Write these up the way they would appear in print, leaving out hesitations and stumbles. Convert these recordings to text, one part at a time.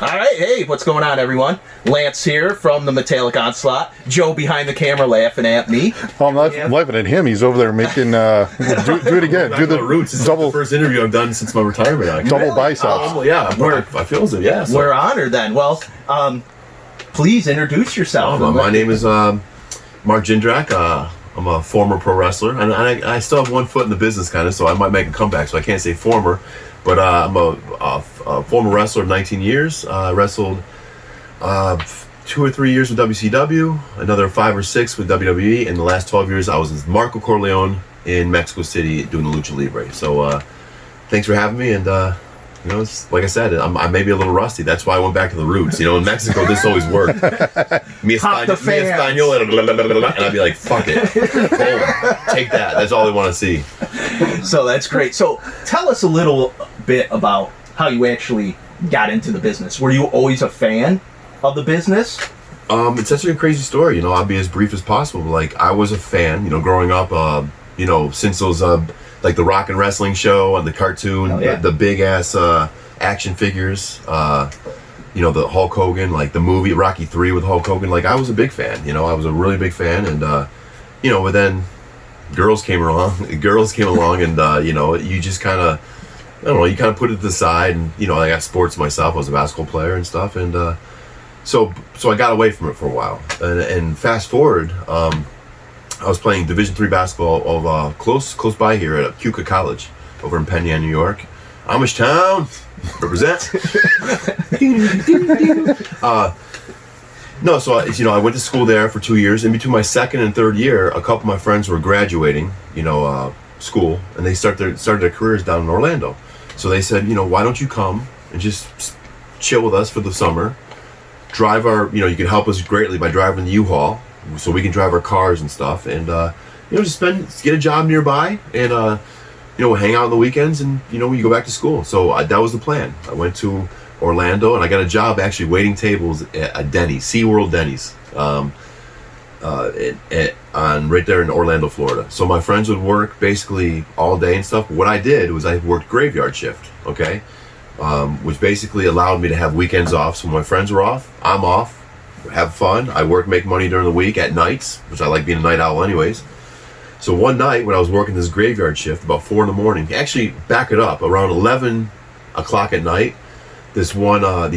All right, hey, what's going on, everyone? Lance here from the Metallic Onslaught. Joe behind the camera laughing at me. Oh, I'm laughing at him. He's over there making. Do it again. Do the roots. It's double. Like the first interview I've done since my retirement. Actually. Double biceps. Yeah, I feel as if So. We're honored then. Well, please introduce yourself. My name is Mark Jindrak. I'm a former pro wrestler, and I still have one foot in the business, kind of. So I might make a comeback. So I can't say former. But I'm a former wrestler of 19 years. I wrestled 2 or 3 years with WCW, another 5 or 6 with WWE, and the last 12 years I was with Marco Corleone in Mexico City doing the Lucha Libre. So thanks for having me, and it's, like I said, I may be a little rusty. That's why I went back to the roots. In Mexico, this always worked. Me Espanol, and I'd be like, fuck it. Boom. Take that. That's all they want to see. So that's great. So tell us a little bit about how you actually got into the business. Were you always a fan of the business? It's such a crazy story. I'll be as brief as possible. Like, I was a fan, growing up, since those, like the Rock and Wrestling show and the cartoon, the big ass action figures, the Hulk Hogan, like the movie Rocky 3 with Hulk Hogan. Like, I was a big fan. I was a really big fan, and but then girls came along, and you just kind of, I don't know, you kind of put it to the side, and I got sports myself. I was a basketball player and stuff, and so I got away from it for a while. And fast forward, I was playing Division III basketball of close by here at Keuka College over in Penn Yan, New York. Amish Town, represent. So I went to school there for 2 years. In between my second and third year, a couple of my friends were graduating, school, and they started their careers down in Orlando. So they said, why don't you come and just chill with us for the summer? Drive our, you can help us greatly by driving the U-Haul, so we can drive our cars and stuff, and just get a job nearby, and hang out on the weekends, and when you go back to school. So that was the plan. I went to Orlando, and I got a job actually waiting tables at Denny's, SeaWorld Denny's, on right there in Orlando, Florida. So my friends would work basically all day and stuff. But what I did was I worked graveyard shift, okay, which basically allowed me to have weekends off. So when my friends were off, I'm off, have fun. I work, make money during the week at nights, which I like being a night owl anyways. So one night when I was working this graveyard shift, about 4 in the actually back it up, around 11 o'clock at night, these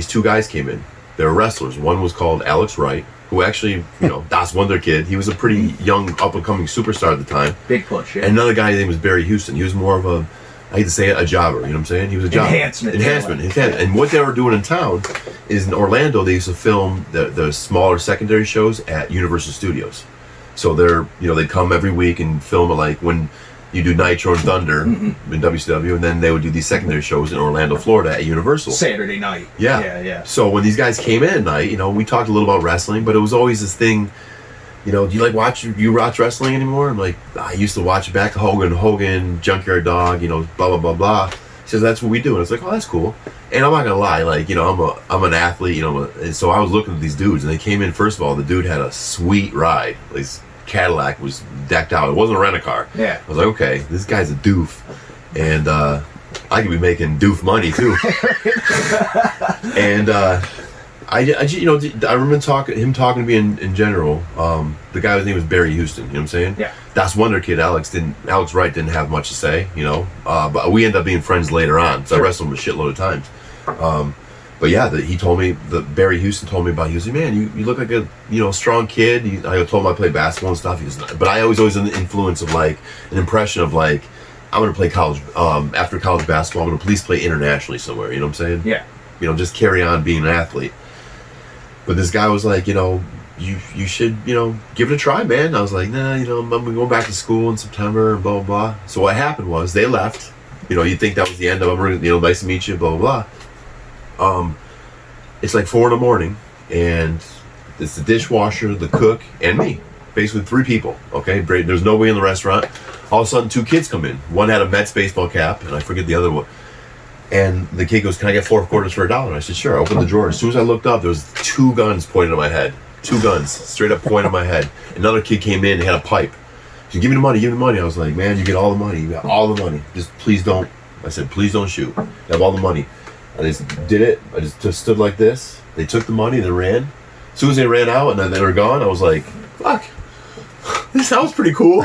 two guys came in. They were wrestlers. One was called Alex Wright, who actually, Das Wonder Kid. He was a pretty young, up-and-coming superstar at the time. Big push, yeah. And another guy named was Barry Houston. He was more of I hate to say it, a jobber, you know what I'm saying? He was a jobber. Enhancement. And what they were doing in town is in Orlando, they used to film the smaller secondary shows at Universal Studios. So they'd come every week and film it, like when you do Nitro and Thunder in WCW, and then they would do these secondary shows in Orlando, Florida at Universal. Saturday night. Yeah. So when these guys came in at night, we talked a little about wrestling, but it was always this thing, do you watch wrestling anymore? I'm like, I used to watch it back, Hogan, Junkyard Dog, blah, blah, blah, blah. He says, that's what we do. And it's like, oh, that's cool. And I'm not going to lie, like, I'm an athlete, and so I was looking at these dudes, and they came in, first of all, the dude had a sweet ride. His Cadillac was decked out. It wasn't a rent-a-car. Yeah. I was like, okay, this guy's a doof. And I could be making doof money, too. And I remember him talking to me in general. The guy's name was Barry Houston. You know what I'm saying? Yeah. Das Wonder Kid, Alex Wright didn't have much to say. But we ended up being friends later on. So I wrestled him a shitload of times. But yeah, Barry Houston told me about. He was like, man, you look like a strong kid. I told him I play basketball and stuff. But I always an influence of like an impression of like, I'm gonna play college after college basketball. I'm gonna at least play internationally somewhere. You know what I'm saying? Yeah. Just carry on being an athlete. But this guy was like, you should, give it a try, man. I was like, nah, I'm going back to school in September and blah, blah, blah. So what happened was they left. You'd think that was the end of them, nice to meet you, blah, blah, blah. It's like 4 in, and it's the dishwasher, the cook, and me. Basically 3 people, okay? There's nobody in the restaurant. All of a sudden, 2 kids come in. One had a Mets baseball cap, and I forget the other one. And the kid goes, can I get 4 quarters for $1? I said, sure. I opened the drawer. As soon as I looked up, there was 2 guns pointed at my head. 2 guns, straight up pointed at my head. Another kid came in and had a pipe. He said, give me the money. I was like, man, you get all the money. You got all the money. Just please don't. I said, please don't shoot. You have all the money. I just did it. I just stood like this. They took the money and they ran. As soon as they ran out and then they were gone, I was like, fuck, this sounds pretty cool.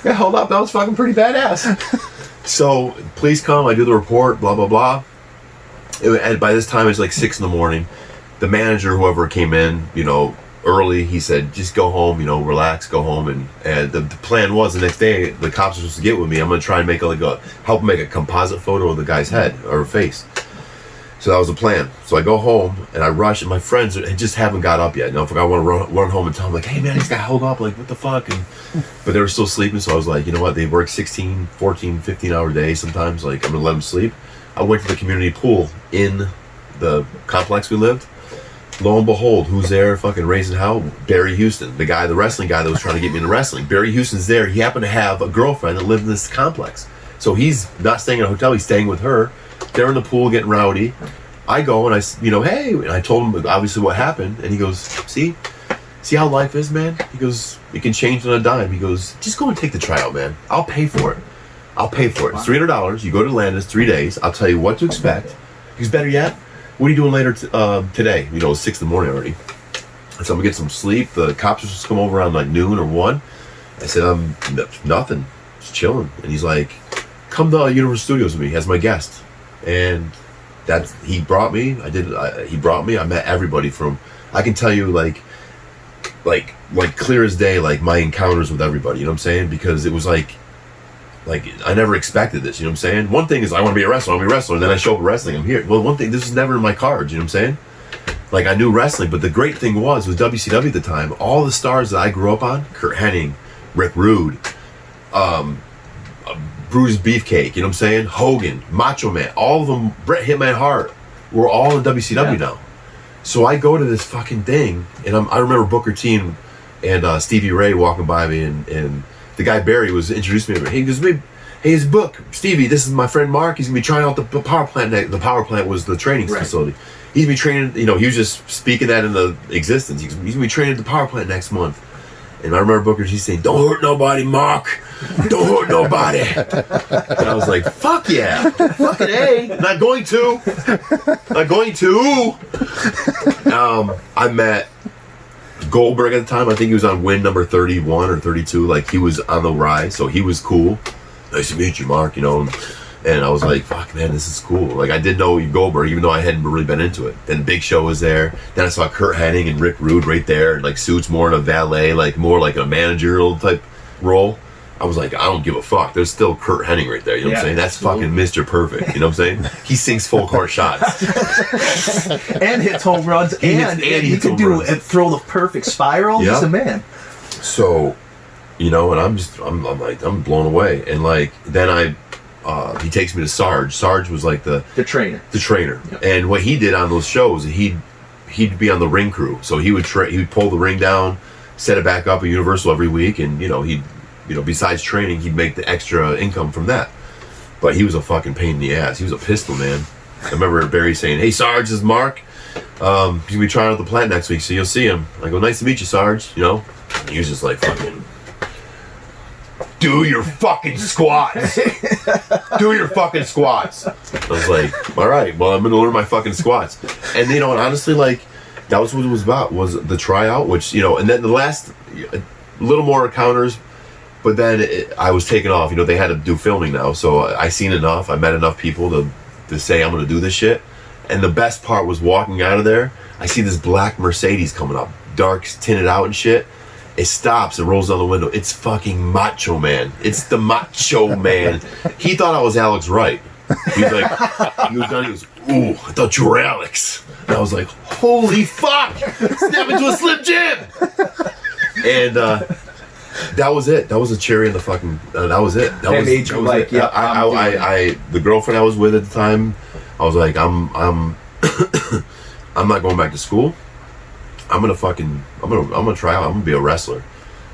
Yeah, hold up, that was fucking pretty badass. So, police come, I do the report, blah, blah, blah. And by this time, it's like 6 a.m. The manager, whoever came in, early, he said, just go home, relax, go home. And the plan was the next day, the cops are supposed to get with me. I'm going to try and help make a composite photo of the guy's head or face. So that was the plan. So I go home and I rush, and my friends just haven't got up yet. I want to run home and tell them, like, hey man, I just got held up, like, what the fuck? But they were still sleeping, so I was like, you know what, they work 16, 14, 15-hour days sometimes, like, I'm going to let them sleep. I went to the community pool in the complex we lived. Lo and behold, who's there fucking raising hell? Barry Houston, the wrestling guy that was trying to get me into wrestling. Barry Houston's there. He happened to have a girlfriend that lived in this complex. So he's not staying in a hotel, he's staying with her. They're in the pool getting rowdy. I go and hey, and I told him obviously what happened, and he goes, see how life is, man? He goes, it can change on a dime. He goes, just go and take the tryout, man. I'll pay for it. It's $300. You go to Landis 3 days. I'll tell you what to expect. He's better yet, what are you doing later today? It's 6 a.m. already. So I'm gonna get some sleep. The cops are supposed to come over around like noon or 1. I said, nothing, just chilling. And he's like, come to Universal Studios with me as my guest. And he brought me. He brought me. I met everybody from. I can tell you like clear as day, like my encounters with everybody. You know what I'm saying? Because it was like I never expected this. You know what I'm saying? One thing is I want to be a wrestler. And then I show up at wrestling. I'm here. Well, one thing, this was never in my cards. You know what I'm saying? Like, I knew wrestling, but the great thing was WCW at the time. All the stars that I grew up on: Kurt Hennig, Rick Rude, Bruce Beefcake, you know what I'm saying? Hogan, Macho Man, all of them, Bret Hitman Hart, were all in WCW now. So I go to this fucking thing, and I remember Booker T and Stevie Ray walking by me, and the guy Barry was introducing me. He goes, hey, his book, Stevie, this is my friend Mark. He's gonna be trying out the power plant. The power plant was the training facility. He's gonna be training. He was just speaking that into existence. He's gonna be training at the power plant next month. And I remember Booker T saying, "Don't hurt nobody, Mark. Don't hurt nobody." And I was like, "Fuck yeah, fucking A, not going to." I met Goldberg at the time. I think he was on win number 31 or 32. Like, he was on the rise, so he was cool. Nice to meet you, Mark. And I was like, fuck, man, this is cool. Like, I did know Goldberg, even though I hadn't really been into it. Then Big Show was there. Then I saw Kurt Hennig and Rick Rude right there, and like suits more in a valet, like more like a managerial type role. I was like, I don't give a fuck. There's still Kurt Hennig right there. You know what I'm saying? That's fucking Mr. Perfect. You know what I'm saying? He sinks full court shots. And hits home runs. And he could throw the perfect spiral. He's a man. So, and I'm blown away. And like, then he takes me to Sarge. Sarge was like the trainer. The trainer. Yep. And what he did on those shows, he'd be on the ring crew. So he would pull the ring down, set it back up at Universal every week, and he'd besides training, he'd make the extra income from that. But he was a fucking pain in the ass. He was a pistol, man. I remember Barry saying, "Hey, Sarge, this is Mark. He's gonna be trying out the plant next week, so you'll see him." I go, "Nice to meet you, Sarge." And he was just like, fucking, do your fucking squats. Do your fucking squats. I was like, all right, well, I'm gonna learn my fucking squats. And honestly, like, that was what it was about, was the tryout, which, and then the last little more encounters, but then I was taken off. They had to do filming now, so I seen enough. I met enough people to say I'm gonna do this shit. And the best part was walking out of there, I see this black Mercedes coming up, dark, tinted out and shit. It stops and rolls down the window. It's fucking Macho Man. It's the Macho Man. He thought I was Alex Wright. He was like, he was done. He goes, "Ooh, I thought you were Alex." And I was like, "Holy fuck! Snap into a Slim Jim!" And that was it. That was a cherry in the fucking. That was it. That made you like, yeah. I the girlfriend I was with at the time, I was like, I'm not going back to school. I'm gonna try out. I'm gonna be a wrestler.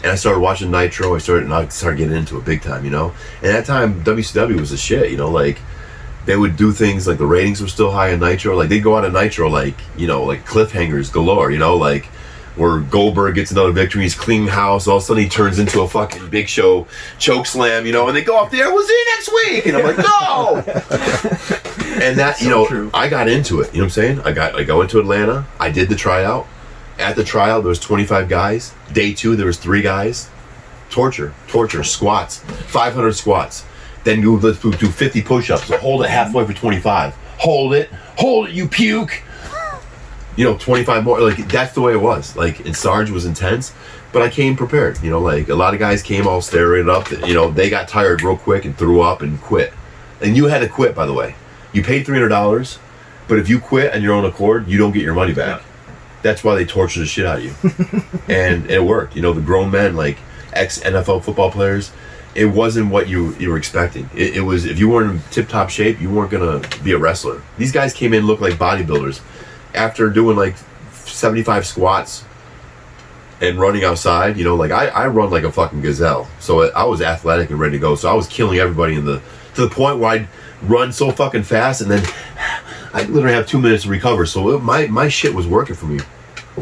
And I started watching Nitro. I started getting into it big time, And at that time, WCW was the shit, Like, they would do things like the ratings were still high on Nitro. Like, they'd go out of Nitro like cliffhangers galore, Like, where Goldberg gets another victory, he's cleaning house, all of a sudden he turns into a fucking Big Show choke slam, and they go up there, we'll see you next week. And I'm like, no! And that, So true. I got into it. You know what I'm saying? I go into Atlanta. I did the tryout. At the tryout, there was 25 guys. Day 2, there was 3 guys. Torture, squats, 500 squats. Then let's do 50 push-ups. So hold it halfway for 25. Hold it, you puke. 25 more. Like, that's the way it was. Like, and Sarge was intense, but I came prepared. Like, a lot of guys came all steroided up. They got tired real quick and threw up and quit. And you had to quit, by the way. You paid $300, but if you quit on your own accord, you don't get your money back. That's why they torture the shit out of you. And it worked. The grown men, like ex-NFL football players, it wasn't what you were expecting. It was, if you weren't in tip-top shape, you weren't going to be a wrestler. These guys came in looking like bodybuilders. After doing like 75 squats and running outside, like I run like a fucking gazelle. So I was athletic and ready to go. So I was killing everybody to the point where I'd run so fucking fast and then I literally have 2 minutes to recover. So my shit was working for me.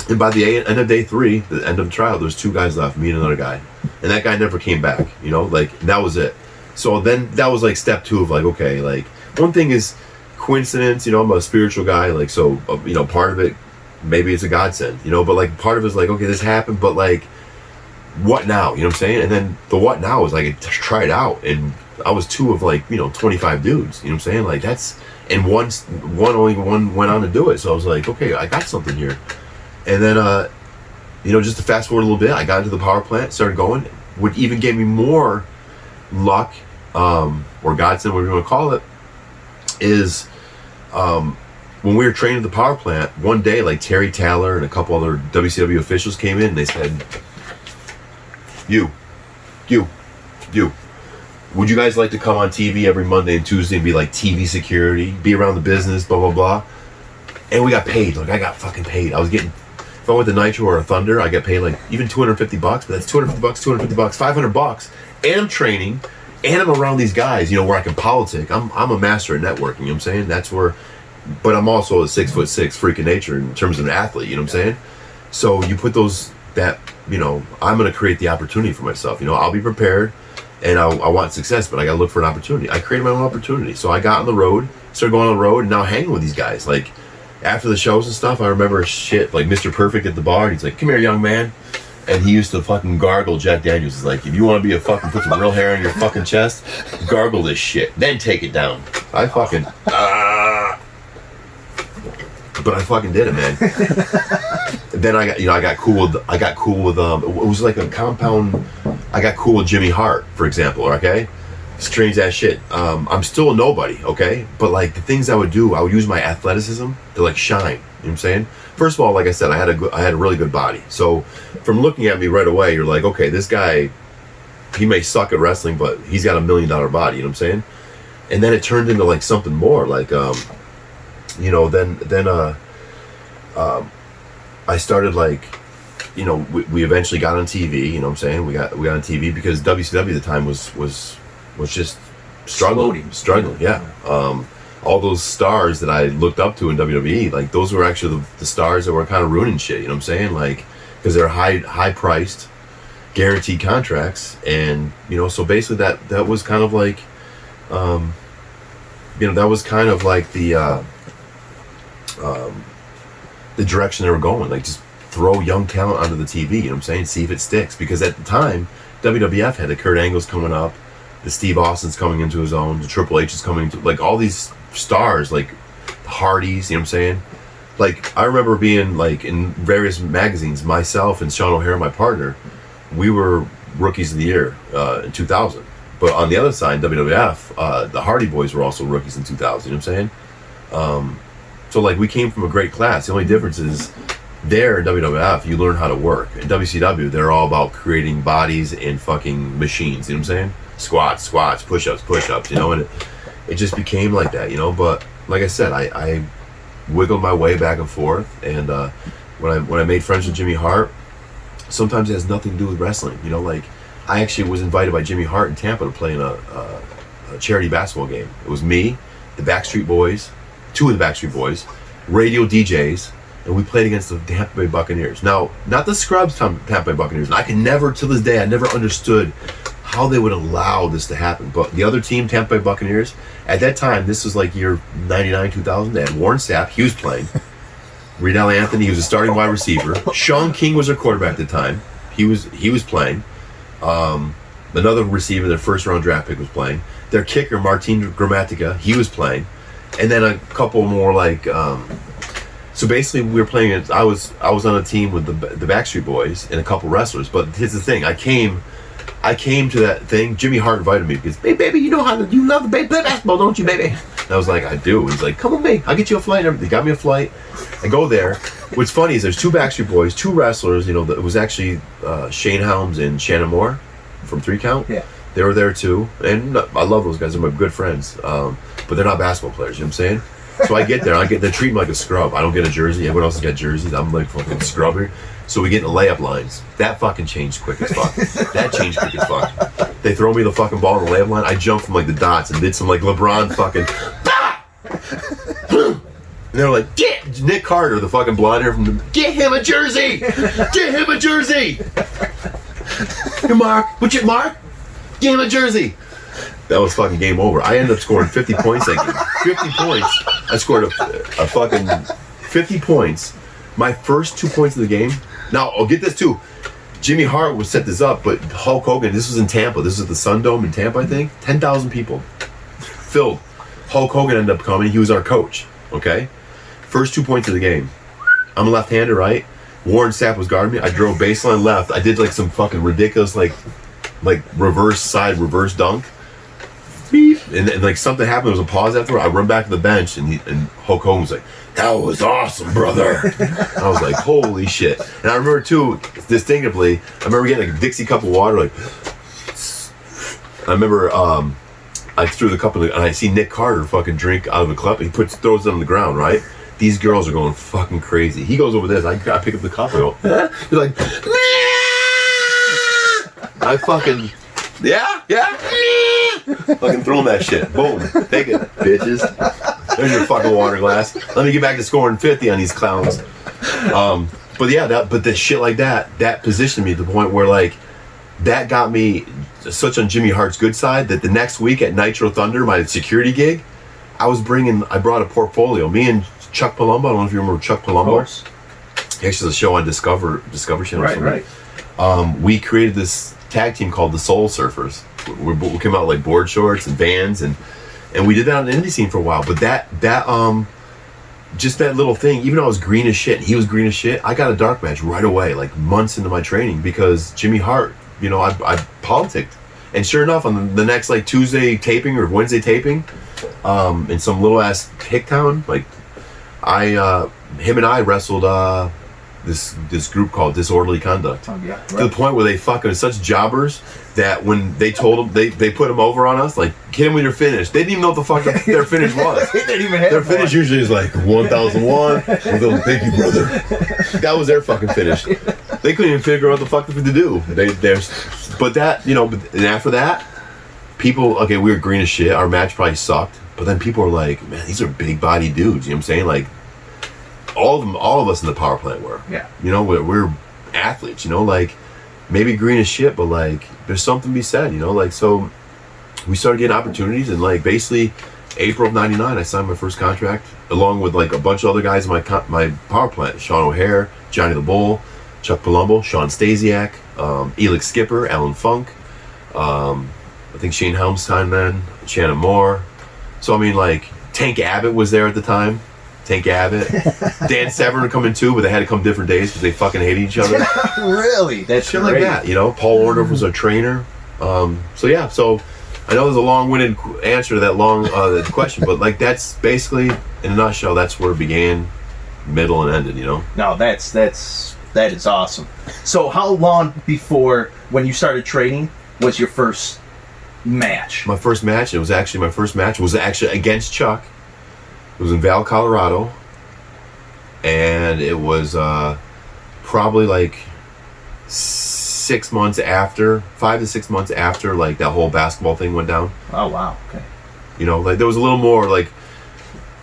And by the end of day 3, the end of the trial, there's 2 guys left, me and another guy. And that guy never came back, like that was it. So then that was like step 2 of like, okay, like one thing is coincidence, I'm a spiritual guy, like, so, part of it, maybe it's a godsend, but like part of it is like, okay, this happened, but like, what now? You know what I'm saying? And then the what now is like, try it out. And I was 2 of like, 25 dudes, you know what I'm saying? Like that's, and only one went on to do it. So I was like, okay, I got something here. And then, just to fast forward a little bit, I got into the power plant, started going. What even gave me more luck, or godsend, whatever you want to call it, is when we were training at the power plant, one day, like Terry Taylor and a couple other WCW officials came in and they said, you, would you guys like to come on TV every Monday and Tuesday and be like TV security, be around the business, blah, blah, blah. And we got paid. Like, I got fucking paid. I was getting, if I went to Nitro or a Thunder, I got paid like even $250, but that's $250, $500. And I'm training, and I'm around these guys, where I can politic. I'm a master at networking, you know what I'm saying? That's where, but I'm also a 6'6" freak of nature in terms of an athlete, you know what I'm saying? So you put I'm going to create the opportunity for myself. I'll be prepared, and I want success, but I got to look for an opportunity. I created my own opportunity. So I got on the road, started going on the road, and now hanging with these guys. Like, after the shows and stuff, I remember shit, like Mr. Perfect at the bar, and he's like, come here, young man. And he used to fucking gargle Jack Daniels. He's like, if you want to be a fucking, put some real hair on your fucking chest, gargle this shit, then take it down. I fucking, but I fucking did it, man. Then I got cool with, it was like a compound, I got cool with Jimmy Hart, for example, okay? Strange ass shit. I'm still a nobody, okay? But like the things I would do, I would use my athleticism to like shine. You know what I'm saying? First of all, like I said, I had a really good body. So from looking at me right away, you're like, okay, this guy, he may suck at wrestling, but he's got $1 million body. You know what I'm saying? And then it turned into like something more, like I started like, we eventually got on TV. You know what I'm saying? We got on TV because WCW at the time was just struggling. Yeah. All those stars that I looked up to in WWE, like those were actually the stars that were kind of ruining shit. You know what I'm saying? Like, because they're high priced, guaranteed contracts, and so basically that was kind of like, that was kind of like the direction they were going. Like, just throw young talent onto the TV. You know what I'm saying? See if it sticks. Because at the time, WWF had the Kurt Angles coming up. The Steve Austin's coming into his own, the Triple H is coming into, like, all these stars, like the Hardys, you know what I'm saying? Like, I remember being, like, in various magazines, myself and Sean O'Hara, my partner, we were Rookies of the Year in 2000. But on the other side, WWF, the Hardy Boys were also Rookies in 2000, you know what I'm saying? So, like, we came from a great class. The only difference is, there in WWF, you learn how to work. In WCW, they're all about creating bodies and fucking machines, you know what I'm saying? Squats, push-ups, and it just became like that, but like I said, I wiggled my way back and forth, and when I made friends with Jimmy Hart, sometimes it has nothing to do with wrestling, like I actually was invited by Jimmy Hart in Tampa to play in a charity basketball game. It was me, the Backstreet Boys, 2 of the Backstreet Boys, radio DJs, and we played against the Tampa Bay Buccaneers. Now, not the scrubs Tampa Bay Buccaneers, and I can never, to this day, I never understood how they would allow this to happen. But the other team, Tampa Bay Buccaneers, at that time, this was like year 99, 2000, they had Warren Sapp, he was playing. Riedel Anthony, he was a starting wide receiver. Sean King was their quarterback at the time. He was playing. Another receiver, their first round draft pick, was playing. Their kicker, Martin Gramatica, he was playing. And then a couple more like so basically we were playing I was on a team with the Backstreet Boys and a couple wrestlers. But here's the thing, I came to that thing. Jimmy Hart invited me because, hey baby, you love the play basketball, don't you, baby? And I was like, I do. He's like, come on, mate, I'll get you a flight. They got me a flight. I go there. What's funny is there's two Backstreet Boys, two wrestlers. You know, it was actually Shane Helms and Shannon Moore from 3 Count. Yeah. They were there too, and I love those guys. They're my good friends, but they're not basketball players. You know what I'm saying? So I get there, they treat me like a scrub. I don't get a jersey. Everyone else has got jerseys. I'm like fucking scrubber. So we get in the layup lines. That fucking changed quick as fuck. That changed quick as fuck. They throw me the fucking ball in the layup line. I jump from like the dots and did some like LeBron fucking. And they're like, get Nick Carter, the fucking blonde hair get him a jersey! Get him a jersey! Hey, Mark, Mark? Get him a jersey! That was fucking game over. I ended up scoring 50 points that game. 50 points. I scored a fucking 50 points. My first 2 points of the game. Now, I'll get this too. Jimmy Hart would set this up, but Hulk Hogan, this was in Tampa. This was the Sun Dome in Tampa, I think. 10,000 people. Filled. Hulk Hogan ended up coming. He was our coach. Okay? First 2 points of the game. I'm a left-hander, right? Warren Sapp was guarding me. I drove baseline left. I did like some fucking ridiculous like reverse dunk. Beep. And like something happened. There was a pause after. I run back to the bench and Hulk Hogan was like, that was awesome, brother. I was like, holy shit. And I remember too, distinctively, I remember getting a Dixie cup of water, like I remember I threw the cup in and I see Nick Carter fucking drink out of the cup and he throws it on the ground, right? These girls are going fucking crazy. He goes over this, I pick up the cup and I go, he's like, I fucking, yeah. Fucking throw him that shit. Boom. Take it, bitches. There's your fucking water glass. Let me get back to scoring 50 on these clowns. But yeah, but the shit like that positioned me to the point where like that got me such on Jimmy Hart's good side that the next week at Nitro Thunder, my security gig, I brought a portfolio. Me and Chuck Palumbo, I don't know if you remember Chuck Palumbo. Of course. He actually has a show on Discover Channel. Right. We created this tag team called the Soul Surfers. We came out like board shorts and bands and we did that on the indie scene for a while. But that just that little thing, even though I was green as shit and he was green as shit, I got a dark match right away, like months into my training because Jimmy Hart, you know, I politicked. And sure enough, on the next like Tuesday taping or Wednesday taping, in some little ass hick town, like him and I wrestled this group called Disorderly Conduct. Oh, yeah, right. To the point where they fucking such jobbers that when they told them they put them over on us, like, hit them when you're finished. They didn't even know what the fuck their finish was. They didn't even have their finish usually is like 1001. Thank you, brother. That was their fucking finish. They couldn't even figure out what the fuck to do. But that, you know, and after that, people, okay, we were green as shit. Our match probably sucked. But then people were like, man, these are big body dudes. You know what I'm saying? Like, all of us in the power plant were. Yeah. You know, we're athletes, you know, like, maybe green as shit, but like, there's something to be said, you know, like, so we started getting opportunities, and like, basically, April of '99, I signed my first contract, along with like a bunch of other guys in my power plant, Sean O'Hare, Johnny the Bull, Chuck Palumbo, Sean Stasiak, Elix Skipper, Alan Funk, I think Shane Helms signed then, Shannon Moore. So, I mean, like, Tank Abbott was there at the time. Tank Abbott. Dan Severn would come in too, but they had to come different days because they fucking hated each other. Really? That's shit great. Like that, you know? Paul Orndorff was our trainer. So I know there's a long-winded answer to that long question, but like, that's basically, in a nutshell, that's where it began, middle, and ended, you know? No, that is awesome. So how long before, when you started training, was your first match? My first match was actually against Chuck. It was in Val, Colorado, and it was probably like 5 to 6 months after like that whole basketball thing went down. Oh wow, okay. You know, like there was a little more like,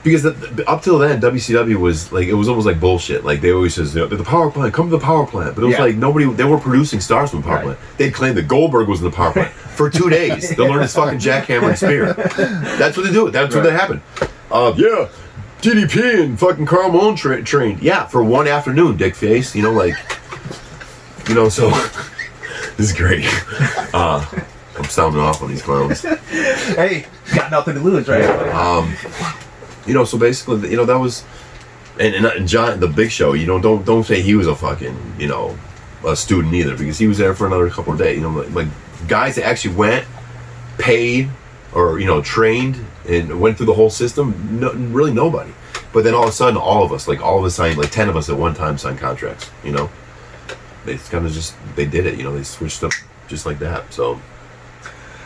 because up till then WCW was like, it was almost like bullshit. Like they always says, the power plant, come to the power plant, but it was like they were producing stars from the power plant. They'd claim that Goldberg was in the power plant. for 2 days to learn his fucking jackhammer and spear. That's what they do. That's what that happened. Yeah, DDP and fucking Karl Malone trained. Yeah, for one afternoon, dick face. You know, like, you know, so this is great. I'm sounding off on these clowns. Hey, got nothing to lose, right? You know, so basically, you know, that was, and John, the Big Show. You know, don't say he was a fucking, you know, a student either, because he was there for another couple of days. You know, like guys that actually went, paid, or, you know, trained and went through the whole system. No, really nobody. But then all of a sudden, all of us signed, like 10 of us at one time signed contracts. You know, they kind of just, they did it. You know, they switched up just like that. So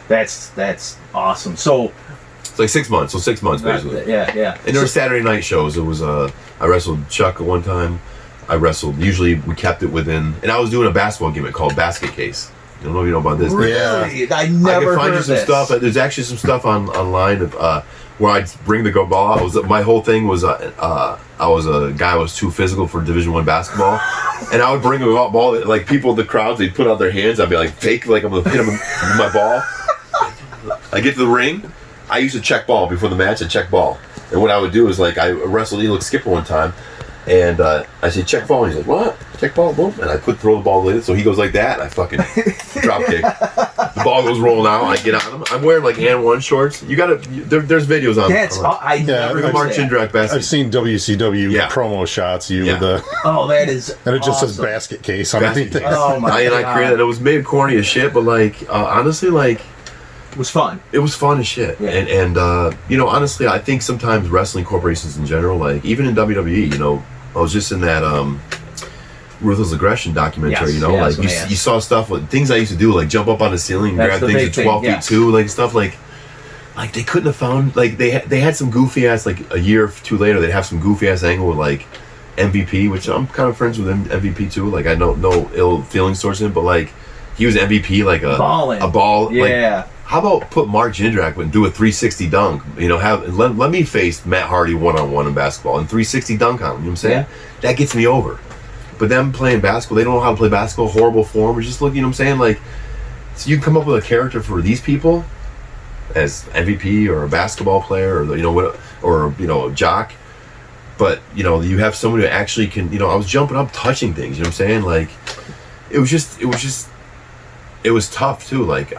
that's awesome. So it's like 6 months. So 6 months basically. Yeah. And there were Saturday night shows. It was I wrestled Chuck at one time. I wrestled. Usually we kept it within. And I was doing a basketball gimmick called Basket Case. I don't know if you know about this. Really? Yeah. I never I can find heard you some this. stuff. There's actually some stuff online of where I'd bring the ball. My whole thing was I was a guy who was too physical for Division I basketball, and I would bring a ball. Like people, the crowds, they'd put out their hands. I'd be like fake, like I'm gonna hit them with my ball. I get to the ring. I used to check ball before the match. I check ball, and what I would do is like I wrestled Elix Skipper one time. And I said, check ball. And he's like, what? Check ball, boom. And I throw the ball later. So he goes like that. And I fucking drop kick. The ball goes rolling out. I get on him. I'm wearing like N1 shorts. You gotta, there's videos on. I never heard Mark that. Jindrak basket. I've seen WCW promo shots. With the. Oh, that is. And it just says awesome. basket case underneath it. Oh my god. I created it. It was made corny as shit, but like, honestly, like. It was fun. It was fun as shit. Yeah. And you know, honestly, I think sometimes wrestling corporations in general, like, even in WWE, you know, I was just in that Ruthless Aggression documentary, you know, like you saw stuff with things I used to do, like jump up on the ceiling and grab things at 12 feet too, like stuff like they couldn't have found, like they had some goofy ass, like a year or two later, they'd have some goofy ass angle with like MVP, which I'm kind of friends with MVP too. Like I don't know ill feelings towards him, but like he was MVP, like a ball. Yeah. Like, how about put Mark Jindrak and do a 360 dunk? You know, let me face Matt Hardy one-on-one in basketball and 360 dunk on him. You know what I'm saying? Yeah. That gets me over. But them playing basketball, they don't know how to play basketball, horrible form. Or just look, you know what I'm saying? Like, so you can come up with a character for these people as MVP or a basketball player or, you know, what, or, you know, a jock. But, you know, you have someone who actually can, you know, I was jumping up, touching things, you know what I'm saying? Like, it was tough too. Like,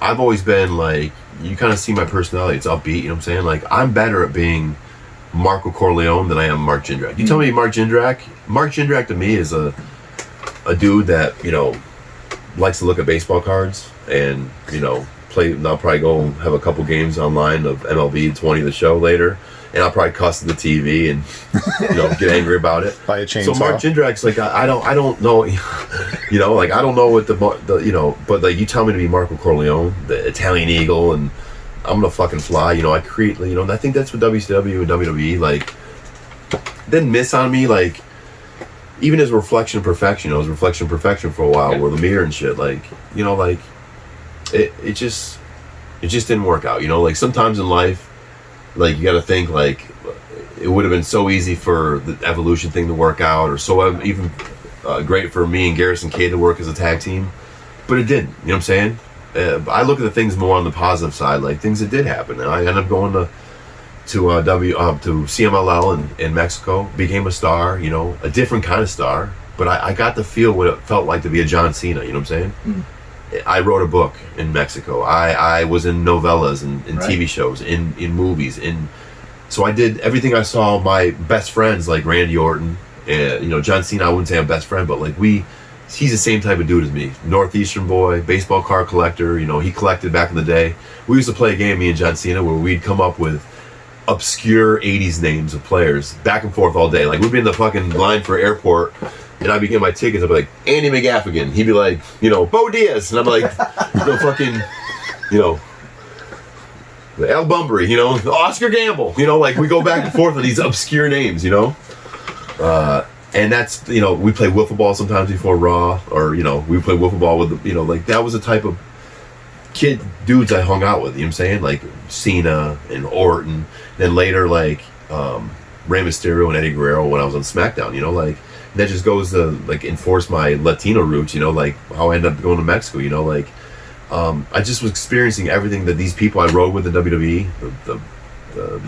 I've always been like, you kind of see my personality, it's upbeat, you know what I'm saying? Like, I'm better at being Marco Corleone than I am Mark Jindrak. You tell me Mark Jindrak to me is a dude that, you know, likes to look at baseball cards and, you know, I'll probably go have a couple games online of MLB 20 the show later, and I'll probably cuss at the TV and, you know, get angry about it. Buy a chainsaw. So Mark Jindrak's like, I don't know, you know, like I don't know what the you know, but like you tell me to be Marco Corleone, the Italian Eagle, and I'm gonna fucking fly. You know, I create, you know, and I think that's what WCW and WWE like didn't miss on me. Like even as Reflection of Perfection, you know, it was Reflection of Perfection for a while, where the mirror and shit, like, you know, like it just didn't work out. You know, like sometimes in life, like you got to think like it would have been so easy for the Evolution thing to work out, or so even great for me and Garrison K to work as a tag team, but it didn't. You know what I'm saying? I look at the things more on the positive side, like things that did happen. And I ended up going to CMLL in Mexico, became a star. You know, a different kind of star, but I got to feel what it felt like to be a John Cena. You know what I'm saying? Mm. I wrote a book in Mexico. I was in novellas and TV shows, in movies, so I did everything I saw my best friends, like Randy Orton, you know, John Cena, I wouldn't say I'm best friend, but like he's the same type of dude as me. Northeastern boy, baseball card collector, you know, he collected back in the day. We used to play a game, me and John Cena, where we'd come up with obscure 80s names of players, back and forth all day. Like we'd be in the fucking line for airport, and I'd be getting my tickets, I'd be like, Andy McGaffigan. He'd be like, you know, Bo Diaz. And I'm like, you know, fucking, you know, Al Bunbury, you know, Oscar Gamble. You know, like we go back and forth with these obscure names, you know? And that's, you know, we play wiffle ball sometimes before Raw, or, you know, we play wiffle ball with, you know, like that was the type of kid dudes I hung out with, you know what I'm saying? Like Cena and Orton. Then later, like, Rey Mysterio and Eddie Guerrero when I was on SmackDown, you know, like, that just goes to like enforce my Latino roots, you know, like how I ended up going to Mexico, you know, like I just was experiencing everything that these people I rode with in WWE, the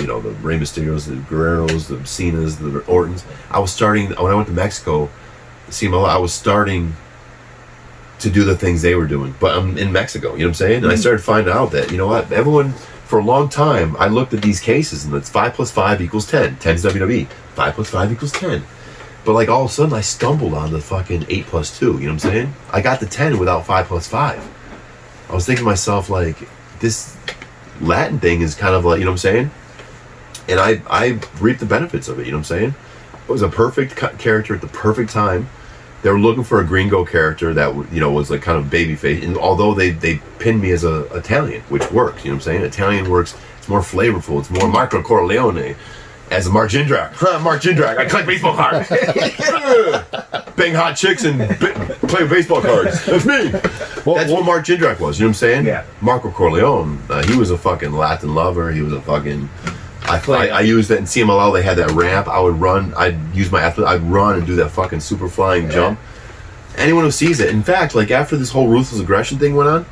you know, the Rey Mysterios, the Guerreros, the Cenas, the Ortons. I was starting, when I went to Mexico, CMLL, I was starting to do the things they were doing, but I'm in Mexico, you know what I'm saying? And I started finding out that, you know what, everyone, for a long time, I looked at these cases and it's 5 + 5 = 10. 10's WWE. 5 + 5 = 10. But like all of a sudden I stumbled on the fucking 8 + 2, you know what I'm saying? I got the 10 without 5 + 5. I was thinking to myself, like, this Latin thing is kind of like, you know what I'm saying? And I reaped the benefits of it, you know what I'm saying? It was a perfect character at the perfect time. They were looking for a gringo character that, you know, was like kind of babyface. And although they pinned me as a Italian, which works, you know what I'm saying? Italian works, it's more flavorful, it's more Marco Corleone. As a Mark Jindrak. Mark Jindrak, I collect baseball cards. Bang hot chicks and play baseball cards. That's me. That's what Mark Jindrak was, you know what I'm saying? Yeah. Marco Corleone, he was a fucking Latin lover. He was a fucking... I used that in CMLL. They had that ramp. I would run. I'd use my athlete. I'd run and do that fucking super flying jump. Anyone who sees it. In fact, like after this whole ruthless aggression thing went on,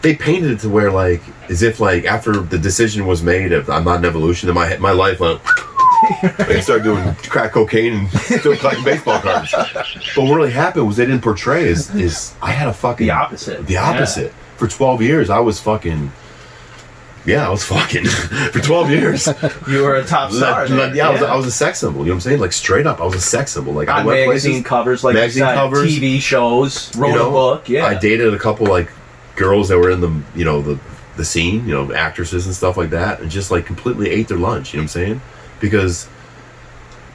they painted it to where like as if like after the decision was made, if I'm not an evolution, then my life went. I started doing crack cocaine and still collecting baseball cards. But what really happened was they didn't portray is I had a fucking the opposite. The opposite. Yeah. For 12 years, I was fucking. Yeah, I was fucking for 12 years. You were a top star. I was a sex symbol. You know what I'm saying? Like straight up, I was a sex symbol. Like on I went magazine places, covers, like magazine covers, TV shows, wrote a book. Yeah, I dated a couple like girls that were in the the scene, you know, actresses and stuff like that, and just like completely ate their lunch. You know what I'm saying? Because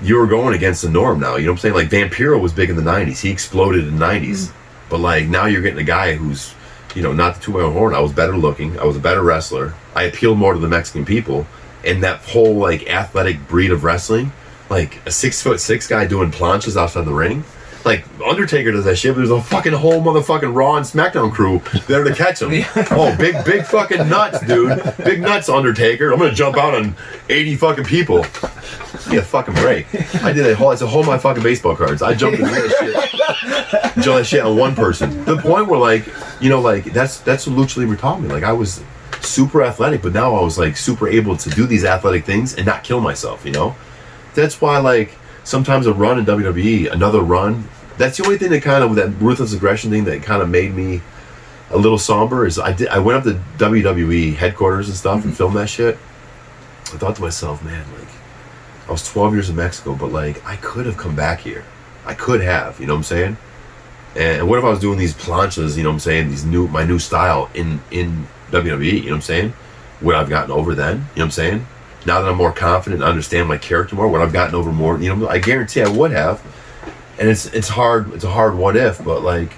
you were going against the norm now. You know what I'm saying? Like Vampiro was big in the '90s. He exploded in the '90s, but like now you're getting a guy who's, you know, not to toot my own horn, I was better looking, I was a better wrestler, I appealed more to the Mexican people, and that whole like athletic breed of wrestling, like a 6'6" guy doing planchas outside the ring, like Undertaker does that shit, but there's a fucking whole motherfucking Raw and SmackDown crew there to catch him. Oh, big fucking nuts, dude. Big nuts, Undertaker. I'm gonna jump out on 80 fucking people. Give me a fucking break. I did I said, hold my fucking baseball cards. I jumped in that shit. Jumped that shit on one person. To the point where like, you know, like that's what Lucha Libre taught me. Like I was super athletic, but now I was like super able to do these athletic things and not kill myself, you know? That's why like sometimes a run in WWE, another run, that's the only thing that kind of, that ruthless aggression thing that kind of made me a little somber is I went up to WWE headquarters and stuff and filmed that shit. I thought to myself, man, like I was 12 years in Mexico, but like I could have come back here. I could have, you know what I'm saying? And what if I was doing these planchas, you know what I'm saying, my new style in WWE, you know what I'm saying? Would I've gotten over then, you know what I'm saying? Now that I'm more confident and understand my character more, would I've gotten over more, you know, I guarantee I would have. And it's hard, it's a hard what if, but like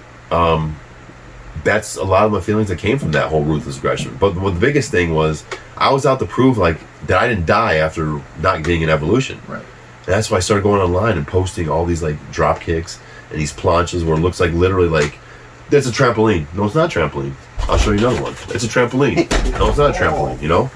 that's a lot of my feelings that came from that whole ruthless aggression. But the biggest thing was I was out to prove like that I didn't die after not being in Evolution. Right. And that's why I started going online and posting all these like drop kicks and these planchas where it looks like literally like that's a trampoline. No, it's not a trampoline. I'll show you another one. It's a trampoline. No, it's not a trampoline, you know?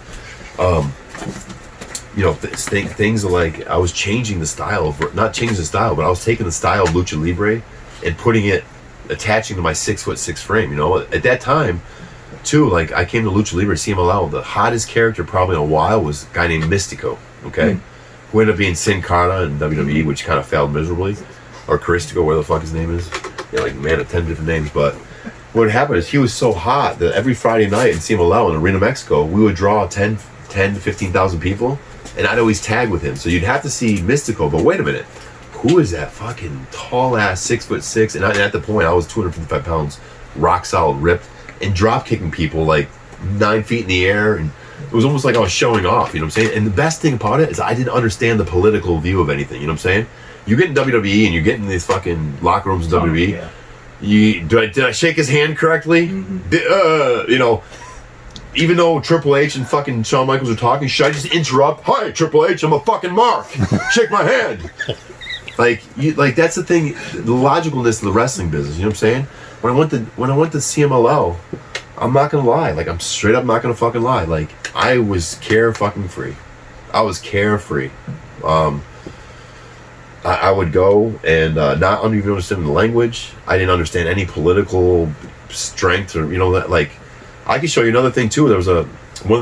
You know, things are like I was changing the style of, not changing the style, but I was taking the style of Lucha Libre and putting it, attaching to my 6'6" frame, you know? At that time, too, like I came to Lucha Libre CMLL, the hottest character probably in a while was a guy named Mystico, okay? Who ended up being Sin Cara in WWE, which kind of failed miserably. Or Caristico, where the fuck his name is. Yeah, like man of 10 different names, but what happened is he was so hot that every Friday night in CMLL in Arena, Mexico, we would draw 10 to 15,000 people, and I'd always tag with him. So you'd have to see Mystico, but wait a minute, who is that fucking tall ass 6'6"? And at the point I was 255 pounds, rock solid, ripped, and drop kicking people like 9 feet in the air, and it was almost like I was showing off, you know what I'm saying? And the best thing about it is I didn't understand the political view of anything, you know what I'm saying? You get in WWE and you get in these fucking locker rooms in WWE. Yeah. Did I shake his hand correctly? Mm-hmm. You know, even though Triple H and fucking Shawn Michaels are talking, should I just interrupt? Hi, Triple H, I'm a fucking Mark. Shake my hand. Like that's the thing, the logicalness of the wrestling business. You know what I'm saying? When I went to CMLL, I'm not gonna lie. Like I'm straight up not gonna fucking lie. Like I was carefree. I was carefree. I would go and not even understand the language. I didn't understand any political strength or, you know, that like I can show you another thing too. There was one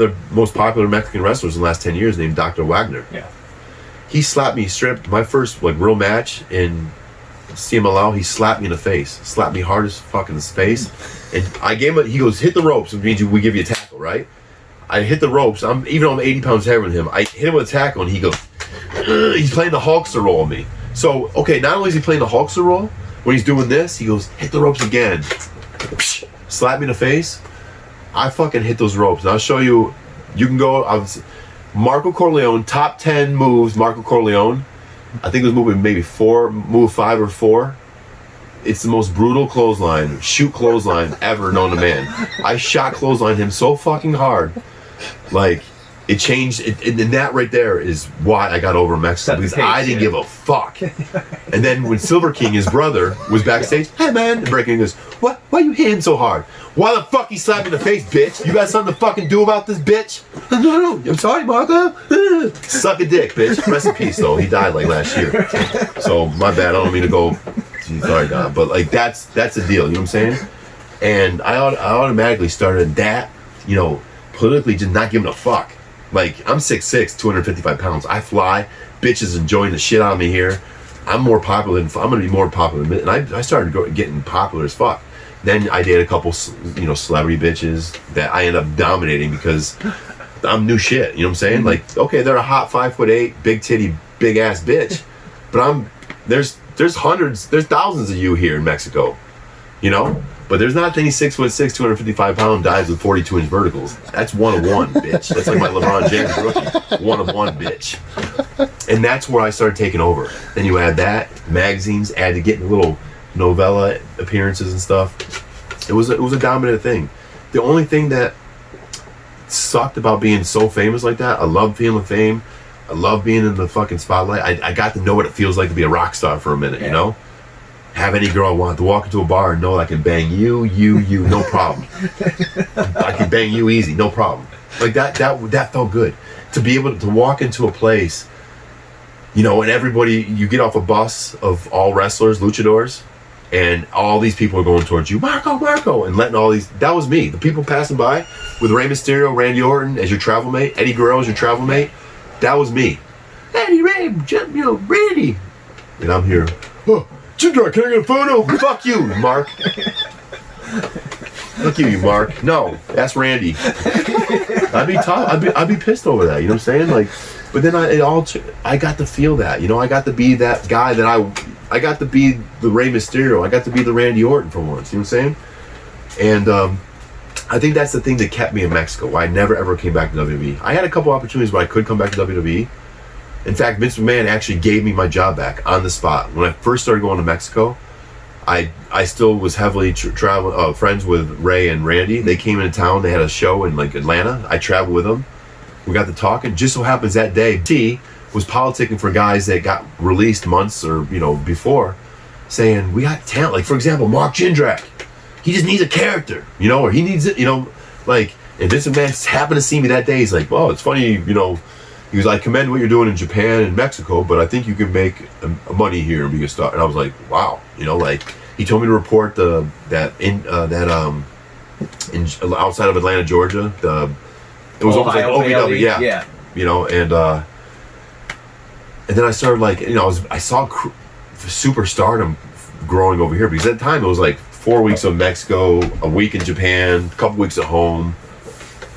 of the most popular Mexican wrestlers in the last 10 years named Dr. Wagner. Yeah. He slapped me straight. My first like real match in CMLL, he slapped me in the face. Slapped me hard as fuck in the face. And I gave him he goes, hit the ropes, which means we give you a tackle, right? I hit the ropes. Even though I'm 80 pounds heavier than him, I hit him with a tackle and he goes, he's playing the Hulkster roll on me. So, okay, not only is he playing the Hulkster roll, when he's doing this, he goes, hit the ropes again. Slap me in the face. I fucking hit those ropes. And I'll show you, you can go, Marco Corleone, top 10 moves, Marco Corleone. I think it was maybe move 5 or 4. It's the most brutal clothesline, shoot clothesline ever known to man. I shot clothesline him so fucking hard. Like, it changed, and that right there is why I got over Mexico, because I didn't give a fuck. And then when Silver King, his brother, was backstage, hey man, and Breaking goes, what? Why you hit him so hard? Why the fuck he slapped me in the face, bitch? You got something to fucking do about this, bitch? No, I'm sorry, Marco. Suck a dick, bitch. Rest in peace, though. He died like last year. So, my bad, I don't mean to go, sorry, Don, but like, that's the deal, you know what I'm saying? And I automatically started that, you know, politically just not giving a fuck. Like, I'm 6'6", 255 pounds. I fly. Bitches enjoying the shit out of me here. I'm more popular than... I'm going to be more popular than... And I started getting popular as fuck. Then I dated a couple, you know, celebrity bitches that I ended up dominating because I'm new shit. You know what I'm saying? Like, okay, they're a hot 5'8", big titty, big ass bitch. But there's hundreds, there's thousands of you here in Mexico. You know? But there's not any 6'6", 255-pound guys with 42-inch verticals. That's one of one, bitch. That's like my LeBron James rookie. One of one, bitch. And that's where I started taking over. Then you add that, magazines, add to getting little novella appearances and stuff. It was a dominant thing. The only thing that sucked about being so famous like that, I love feeling fame. I love being in the fucking spotlight. I got to know what it feels like to be a rock star for a minute, you know? Have any girl I want to walk into a bar and know I can bang you, no problem. I can bang you easy, no problem. Like that felt good. To be able to walk into a place, you know, and everybody, you get off a bus of all wrestlers, luchadors, and all these people are going towards you, Marco, and letting all these, that was me. The people passing by with Rey Mysterio, Randy Orton as your travel mate, Eddie Guerrero as your travel mate, that was me. Eddie, Ray, you know, Randy. And I'm here, oh, Jindrak, can I get a photo? Fuck you, Mark. Fuck you, Mark. No, that's Randy. I'd be pissed over that. You know what I'm saying? Like, but then I got to feel that. You know, I got to be that guy that I got to be the Rey Mysterio. I got to be the Randy Orton for once. You know what I'm saying? And I think that's the thing that kept me in Mexico. Why I never ever came back to WWE. I had a couple opportunities where I could come back to WWE. In fact, Vince McMahon actually gave me my job back on the spot. When I first started going to Mexico, I still was heavily friends with Ray and Randy. They came into town. They had a show in like Atlanta. I traveled with them. We got to talking. Just so happens that day, T was politicking for guys that got released months or before, saying we got talent. Like for example, Mark Jindrak. He just needs a character, or he needs it, like. And Vince McMahon happened to see me that day. He's like, "Oh, it's funny, He was like, commend what you're doing in Japan and Mexico, but I think you can make money here and be a star." And I was like, wow, like he told me to report outside of Atlanta, Georgia. It was almost like OVW, yeah. And then I started I saw superstardom growing over here because at the time it was like 4 weeks of Mexico, a week in Japan, a couple weeks at home.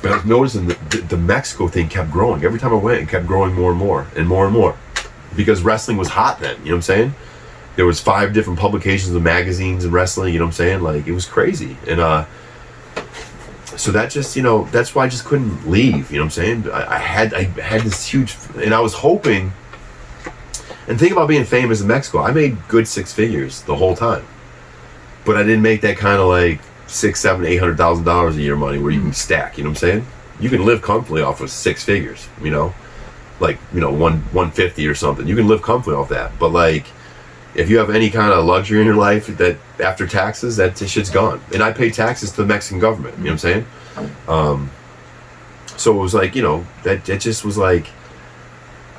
But I was noticing the Mexico thing kept growing. Every time I went, it kept growing more and more and more and more. Because wrestling was hot then, you know what I'm saying? There was 5 different publications of magazines and wrestling, you know what I'm saying? Like, it was crazy. And so that just, that's why I just couldn't leave, you know what I'm saying? I had this huge, and I was hoping, and think about being famous in Mexico. I made good 6 figures the whole time. But I didn't make that kind of like $600,000, $700,000, $800,000 a year money where you can stack, you know what I'm saying? You can live comfortably off of 6 figures, like 150 or something. You can live comfortably off that. But like, if you have any kind of luxury in your life that after taxes, that shit's gone. And I pay taxes to the Mexican government, you know what I'm saying? So it was like, that just was like,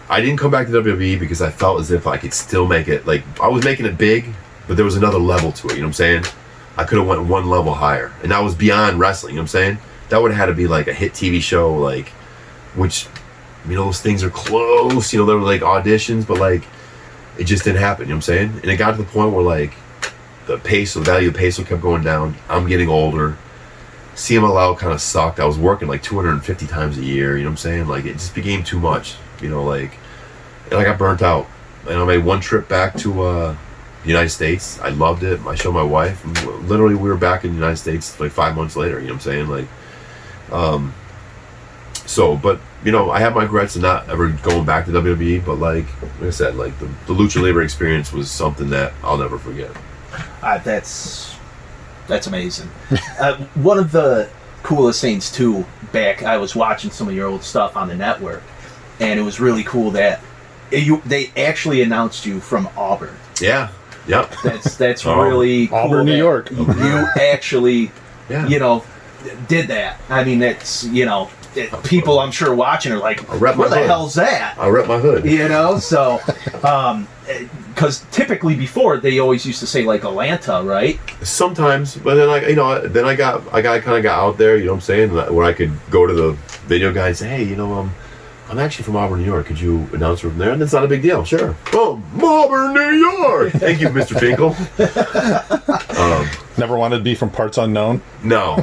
I didn't come back to WWE because I felt as if I could still make it. Like, I was making it big, but there was another level to it, you know what I'm saying? I could have went one level higher. And that was beyond wrestling, you know what I'm saying? that would have had to be like a hit TV show, like, which, you know, those things are close, you know, they were like auditions, but like, it just didn't happen, you know what I'm saying? And it got to the point where like, the value of peso kept going down. I'm getting older. CMLL kind of sucked. I was working like 250 times a year, you know what I'm saying? Like, it just became too much, you know, like, and I got burnt out. And I made one trip back to the United States. I loved it. I showed my wife. And literally, we were back in the United States like 5 months later, you know what I'm saying? Like, so, but, you know, I have my regrets of not ever going back to WWE, but like I said, like, the Lucha Libre experience was something that I'll never forget. That's amazing. One of the coolest things too, back, I was watching some of your old stuff on the network, and it was really cool that they actually announced you from Auburn. Yeah. Yep. That's really cool. Auburn, New York. You actually, you know, did that. I mean, that's, you know, people I'm sure watching are like, where the hell's that? I rep my hood. You know, so, because typically before they always used to say like Atlanta, right? Sometimes, but then I kind of got out there, you know what I'm saying, where I could go to the video guy and say, hey, you know, I'm actually from Auburn, New York. Could you announce from there? And it's not a big deal. Sure. Oh, Auburn, New York. Thank you, Mr. Finkel. Never wanted to be from parts unknown? No.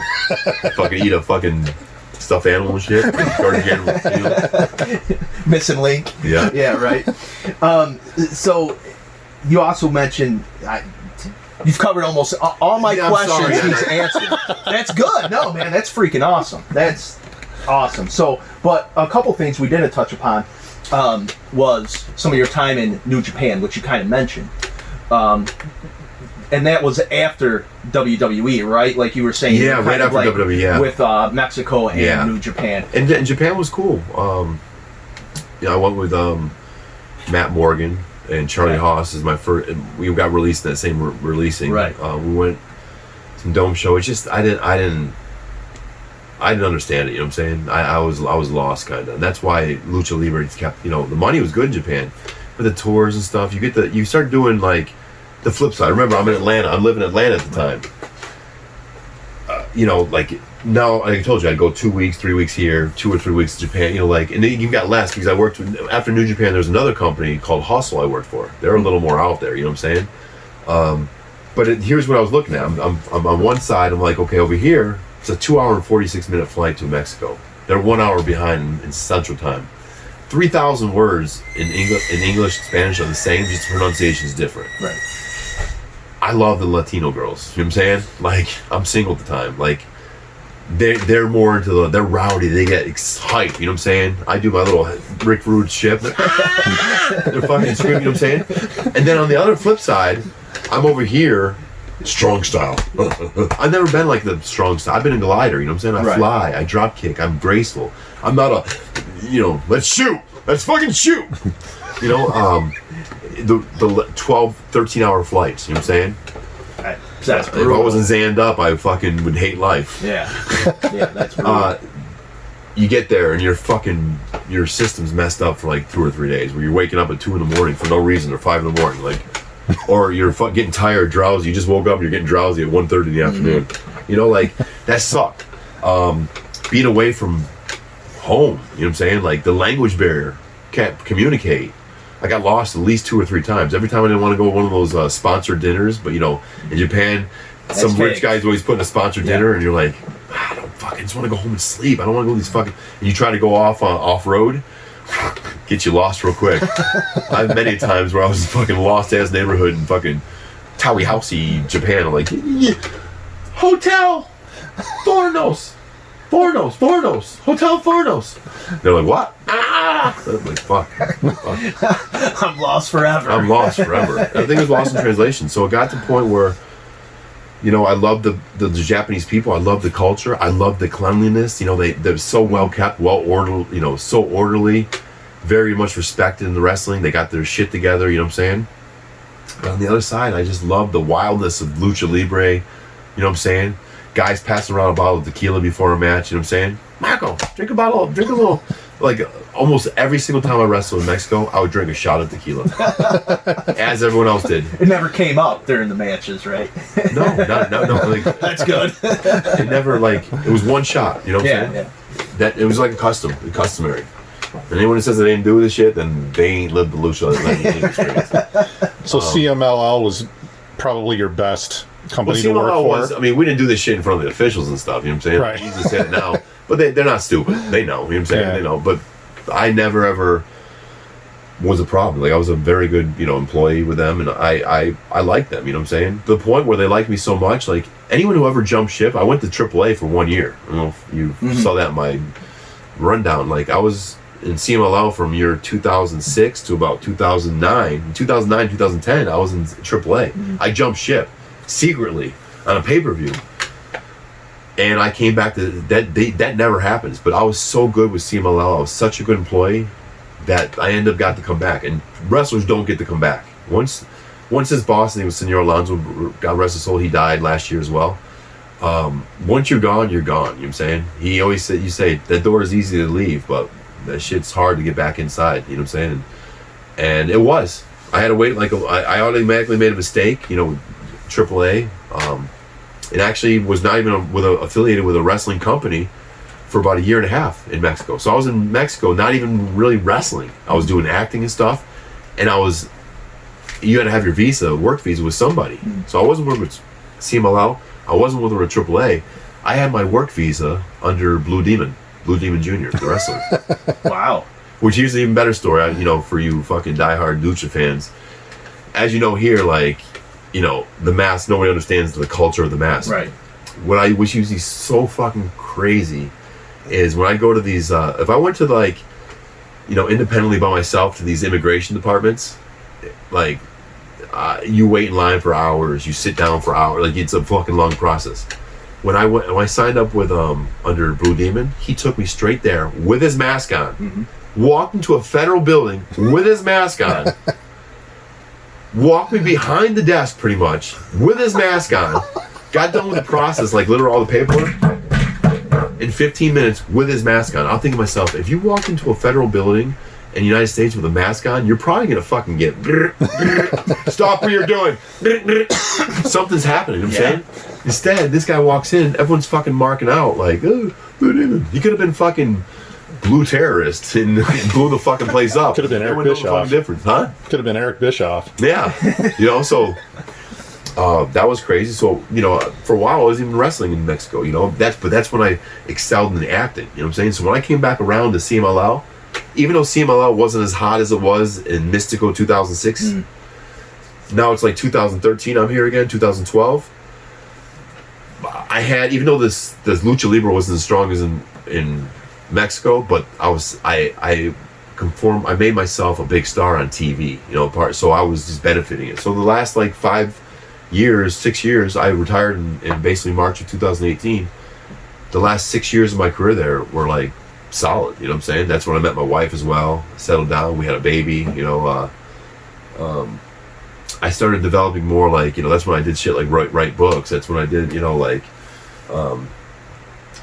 Fucking eat a fucking stuffed animal and shit. Garbage animal, you know? Missing link. Yeah. Yeah, right. So you also mentioned you've covered almost all my questions. He's answered. That's good. No, man, that's freaking awesome. That's awesome. So, but a couple things we didn't touch upon was some of your time in New Japan, which you kind of mentioned. And that was after WWE, right? Like you were saying. Yeah, right after WWE, yeah. With Mexico and New Japan. And Japan was cool. I went with Matt Morgan and Charlie Haas as my first. We got released in that same releasing. Right. We went to some dome show. It's just I didn't understand it. You know what I'm saying? I was lost kind of. And that's why Lucha Libre kept. You know, the money was good in Japan, but the tours and stuff. You start doing like the flip side. Remember, I'm in Atlanta. I'm living in Atlanta at the time. You know, like. Now, like I told you, I'd go 2 weeks, 3 weeks here, 2 or 3 weeks to Japan, you know, like, and then you got less because I worked with, after New Japan, there was another company called Hustle I worked for. They're a little more out there, you know what I'm saying? But here's what I was looking at. I'm on one side, I'm like, okay, over here, it's a 2 hour and 46-minute flight to Mexico. They're 1 hour behind in Central Time. 3,000 words in English and Spanish are the same, just the pronunciation is different. Right. I love the Latino girls, you know what I'm saying? Like, I'm single at the time, like, they're more into they're rowdy, they get hype, you know what I'm saying? I do my little Rick Rude shit. They're fucking screaming, you know what I'm saying? And then on the other flip side, I'm over here, strong style. I've never been like the strong style. I've been a glider, you know what I'm saying? I fly, I drop kick, I'm graceful. I'm not let's shoot, let's fucking shoot. You know, the 12, 13 hour flights, you know what I'm saying? That's if I wasn't zanned up, I fucking would hate life. Yeah, that's brutal. You get there and your system's messed up for like 2 or 3 days, where you're waking up at 2 a.m. for no reason, or 5 a.m, like, or you're getting tired, drowsy. You just woke up and you're getting drowsy at 1:30 in the afternoon. You know, like, that sucked. Being away from home, you know what I'm saying? Like, the language barrier, can't communicate. I got lost at least 2 or 3 times. Every time I didn't want to go to one of those sponsored dinners, but, you know, in Japan, some rich guy's always putting a sponsored dinner, and you're like, I don't fucking just want to go home and sleep. I don't want to go to these fucking... And you try to go off-road, get you lost real quick. I've many times where I was in fucking lost-ass neighborhood in fucking Tawihouse, Japan. I'm like, Hotel Fornos. Hotel Fornos. They're like, what? I'm like, fuck. I'm lost forever. Everything was lost in translation. So it got to the point where, you know, I love the Japanese people. I love the culture. I love the cleanliness. You know, they're so well kept, well ordered. You know, so orderly. Very much respected in the wrestling. They got their shit together. You know what I'm saying? But on the other side, I just love the wildness of Lucha Libre. You know what I'm saying? Guys passing around a bottle of tequila before a match, you know what I'm saying? Marco, drink a little like almost every single time I wrestled in Mexico, I would drink a shot of tequila, as everyone else did. It never came up during the matches, right? No. Like, that's good. It never it was one shot. You know what I'm saying? Yeah. That it was like customary. And anyone who says they didn't do this shit, then they ain't lived the lucha experience. So CMLL was probably your best company to work for. I mean, we didn't do this shit in front of the officials and stuff. You know what I'm saying? Right. Easy to say it now, but they're not stupid. They know. You know what I'm saying? Yeah. They know. But I never ever was a problem. Like I was a very good, employee with them, and I liked them. You know what I'm saying? To the point where they liked me so much. Like anyone who ever jumped ship, I went to AAA for 1 year. I don't know if you saw that in my rundown. Like I was in CMLL from year 2006 to about 2009. 2010, I was in AAA. I jumped ship secretly on a pay-per-view. And I came back to that never happens. But I was so good with CMLL. I was such a good employee that I ended up got to come back. And wrestlers don't get to come back. Once his boss, and he was Senor Alonso, God rest his soul, he died last year as well. Once you're gone, you're gone. You know what I'm saying? He always said, you say, that door is easy to leave, but that shit's hard to get back inside. You know what I'm saying? And it was. I had to wait I automatically made a mistake, AAA. It actually was not even affiliated with a wrestling company for about 1.5 years in Mexico. So I was in Mexico, not even really wrestling. I was doing acting and stuff, and you had to have your work visa with somebody. So I wasn't working with CMLL. I wasn't working with AAA. I had my work visa under Blue Demon Jr., the wrestler. Wow. Which here's an even better story, for you fucking diehard lucha fans. As you know here, the mask, nobody understands the culture of the mask. Right. Which usually so fucking crazy is when I go to these, if I went to independently by myself to these immigration departments, you wait in line for hours, you sit down for hours, it's a fucking long process. When I signed up with under Blue Demon, he took me straight there with his mask on, walked into a federal building with his mask on, walked me behind the desk pretty much with his mask on, got done with the process, literally all the paperwork, in 15 minutes with his mask on. I'll think to myself, if you walk into a federal building in the United States with a mask on, you're probably gonna fucking get stop what you're doing. Something's happening. You know what I'm saying? Instead, this guy walks in, everyone's fucking marking out oh, he could have been fucking blue terrorist and blew the fucking place up. Could have been Eric Bischoff. Difference, huh? Could have been Eric Bischoff. Yeah, so that was crazy. So for a while I was even wrestling in Mexico. That's when I excelled in acting. You know what I'm saying? So when I came back around to CMLL, even though CMLL wasn't as hot as it was in Mystico 2006, now it's 2013. I'm here again, 2012. I had, even though this Lucha Libre wasn't as strong as in Mexico, but I made myself a big star on TV, so I was just benefiting it. So the last 6 years, I retired in basically March of 2018. The last 6 years of my career there were solid, you know what I'm saying? That's when I met my wife as well, settled down, we had a baby, I started developing more that's when I did shit write books. That's when I did,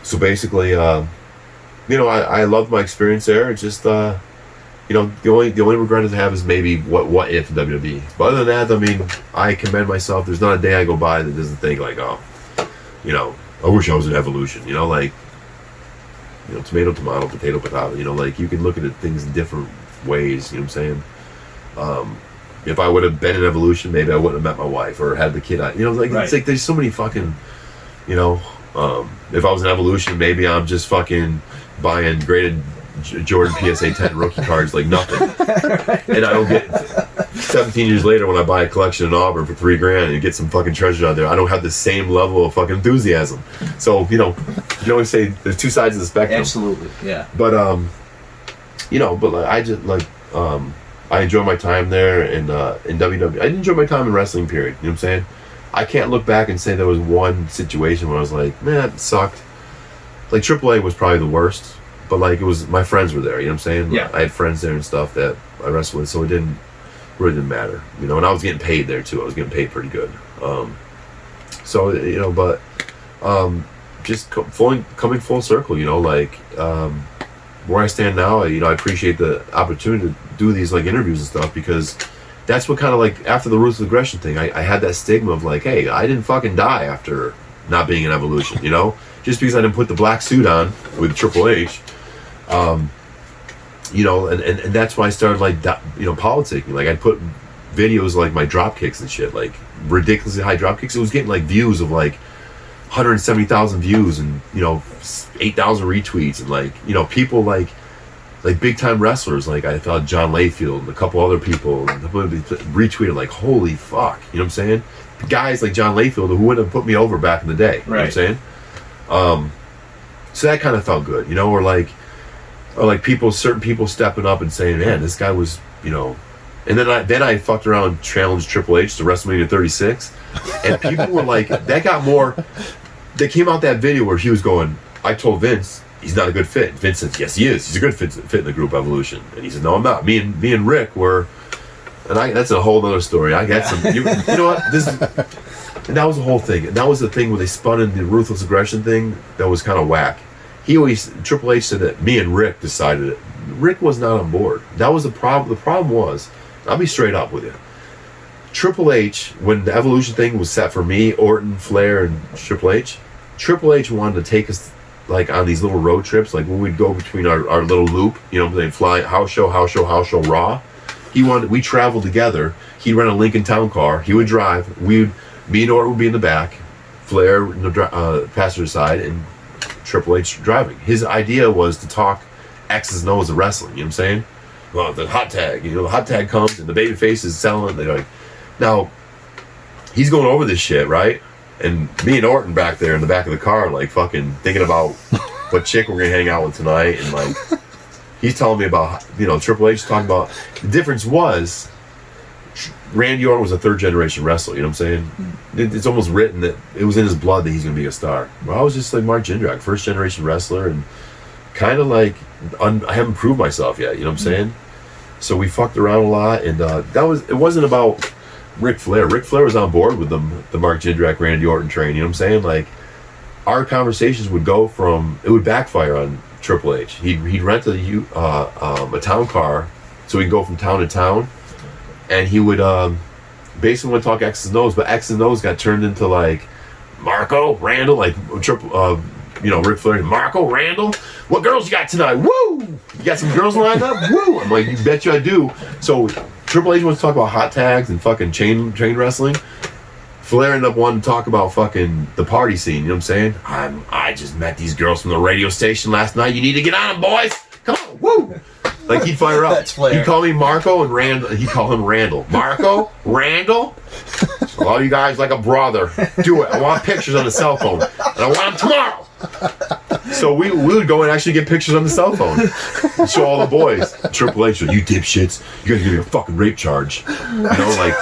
so basically, I loved my experience there. It's just, the only regret I have is maybe what if WWE. But other than that, I mean, I commend myself. There's not a day I go by that doesn't think I wish I was in Evolution. Tomato, tomato, potato, potato. You can look at things in different ways. You know what I'm saying? If I would have been in Evolution, maybe I wouldn't have met my wife or had the kid. Right. It's there's so many fucking, if I was in Evolution, maybe I'm just fucking buying graded Jordan PSA 10 rookie cards like nothing. And I don't get 17 years later when I buy a collection in Auburn for $3,000 and get some fucking treasures out there, I don't have the same level of fucking enthusiasm. So, you always say there's two sides of the spectrum. Absolutely, yeah. But, I just I enjoy my time there in WWE. I enjoy my time in wrestling, period. You know what I'm saying? I can't look back and say there was one situation where I was like, man, it sucked. AAA was probably the worst, but it was, my friends were there, you know what I'm saying? Yeah. I had friends there and stuff that I wrestled with, so it really didn't matter, and I was getting paid there too. I was getting paid pretty good. Just coming full circle, where I stand now, you know, I appreciate the opportunity to do these like interviews and stuff, because that's what kind of like, after the ruthless aggression thing, I had that stigma of like, hey, I didn't fucking die after not being in Evolution, you know, just because I didn't put the black suit on with Triple H, you know, and that's why I started like, you know, politicking. Like I'd put videos of, like my drop kicks and shit, like ridiculously high drop kicks. It was getting like views of like 170,000 views and, you know, 8,000 retweets, and like, you know, people like big time wrestlers, like I thought John Layfield and a couple other people retweeted like, holy fuck, you know what I'm saying? Guys like John Layfield who wouldn't have put me over back in the day, you know what I'm saying? So that kind of felt good, you know, or like certain people stepping up and saying, man, this guy was, you know. And then I fucked around and challenged Triple H to WrestleMania 36, and people were like, that got more. They came out that video where he was going, I told Vince he's not a good fit. Vince said, yes, he is. He's a good fit in the group Evolution. And he said, no, I'm not. Me and Rick were, and that's a whole other story. I got some. You know what? And that was the whole thing. And that was the thing where they spun in the ruthless aggression thing. That was kind of whack. Triple H said that me and Rick decided it. Rick was not on board. That was the problem. The problem was, I'll be straight up with you. Triple H, when the Evolution thing was set for me, Orton, Flair, and Triple H wanted to take us like on these little road trips, like when we'd go between our little loop, you know, they'd fly house show, Raw. We traveled together. He'd rent a Lincoln Town Car. He would drive. Me and Orton would be in the back, Flair in the passenger side, and Triple H driving. His idea was to talk X's and O's of wrestling, you know what I'm saying? Well, the hot tag, you know, the hot tag comes and the baby face is selling. They're like, now he's going over this shit, right? And me and Orton back there in the back of the car, like fucking thinking about what chick we're gonna hang out with tonight, and like he's telling me about, you know, Triple H talking about. The difference was Randy Orton was a third generation wrestler, you know what I'm saying? It's almost written that it was in his blood that he's gonna be a star. Well, I was just like Mark Jindrak, first generation wrestler, and kind of like I haven't proved myself yet, you know what I'm saying? So we fucked around a lot, and it wasn't about Ric Flair. Ric Flair was on board with the Mark Jindrak, Randy Orton train, you know what I'm saying? Like, our conversations would go from, it would backfire on Triple H. He'd rent a town car so we could go from town to town, and he would basically want to talk X's and O's, but X's and O's got turned into like Marco, Randall, like you know, Ric Flair, Marco, Randall, what girls you got tonight? Woo! You got some girls lined up? Woo! I'm like, you bet you I do. So Triple H wants to talk about hot tags and fucking chain wrestling. Flair ended up wanting to talk about fucking the party scene, you know what I'm saying? I just met these girls from the radio station last night. You need to get on them, boys. Come on, woo! Like, he'd fire up. That's Flair. He'd call me Marco and Randall. He'd call him Randall. Marco? Randall? All you guys like a brother. Do it. I want pictures on the cell phone. And I want them tomorrow. So we would go and actually get pictures on the cell phone and show all the boys. Triple H, you dipshits, you guys give me a fucking rape charge. You know, like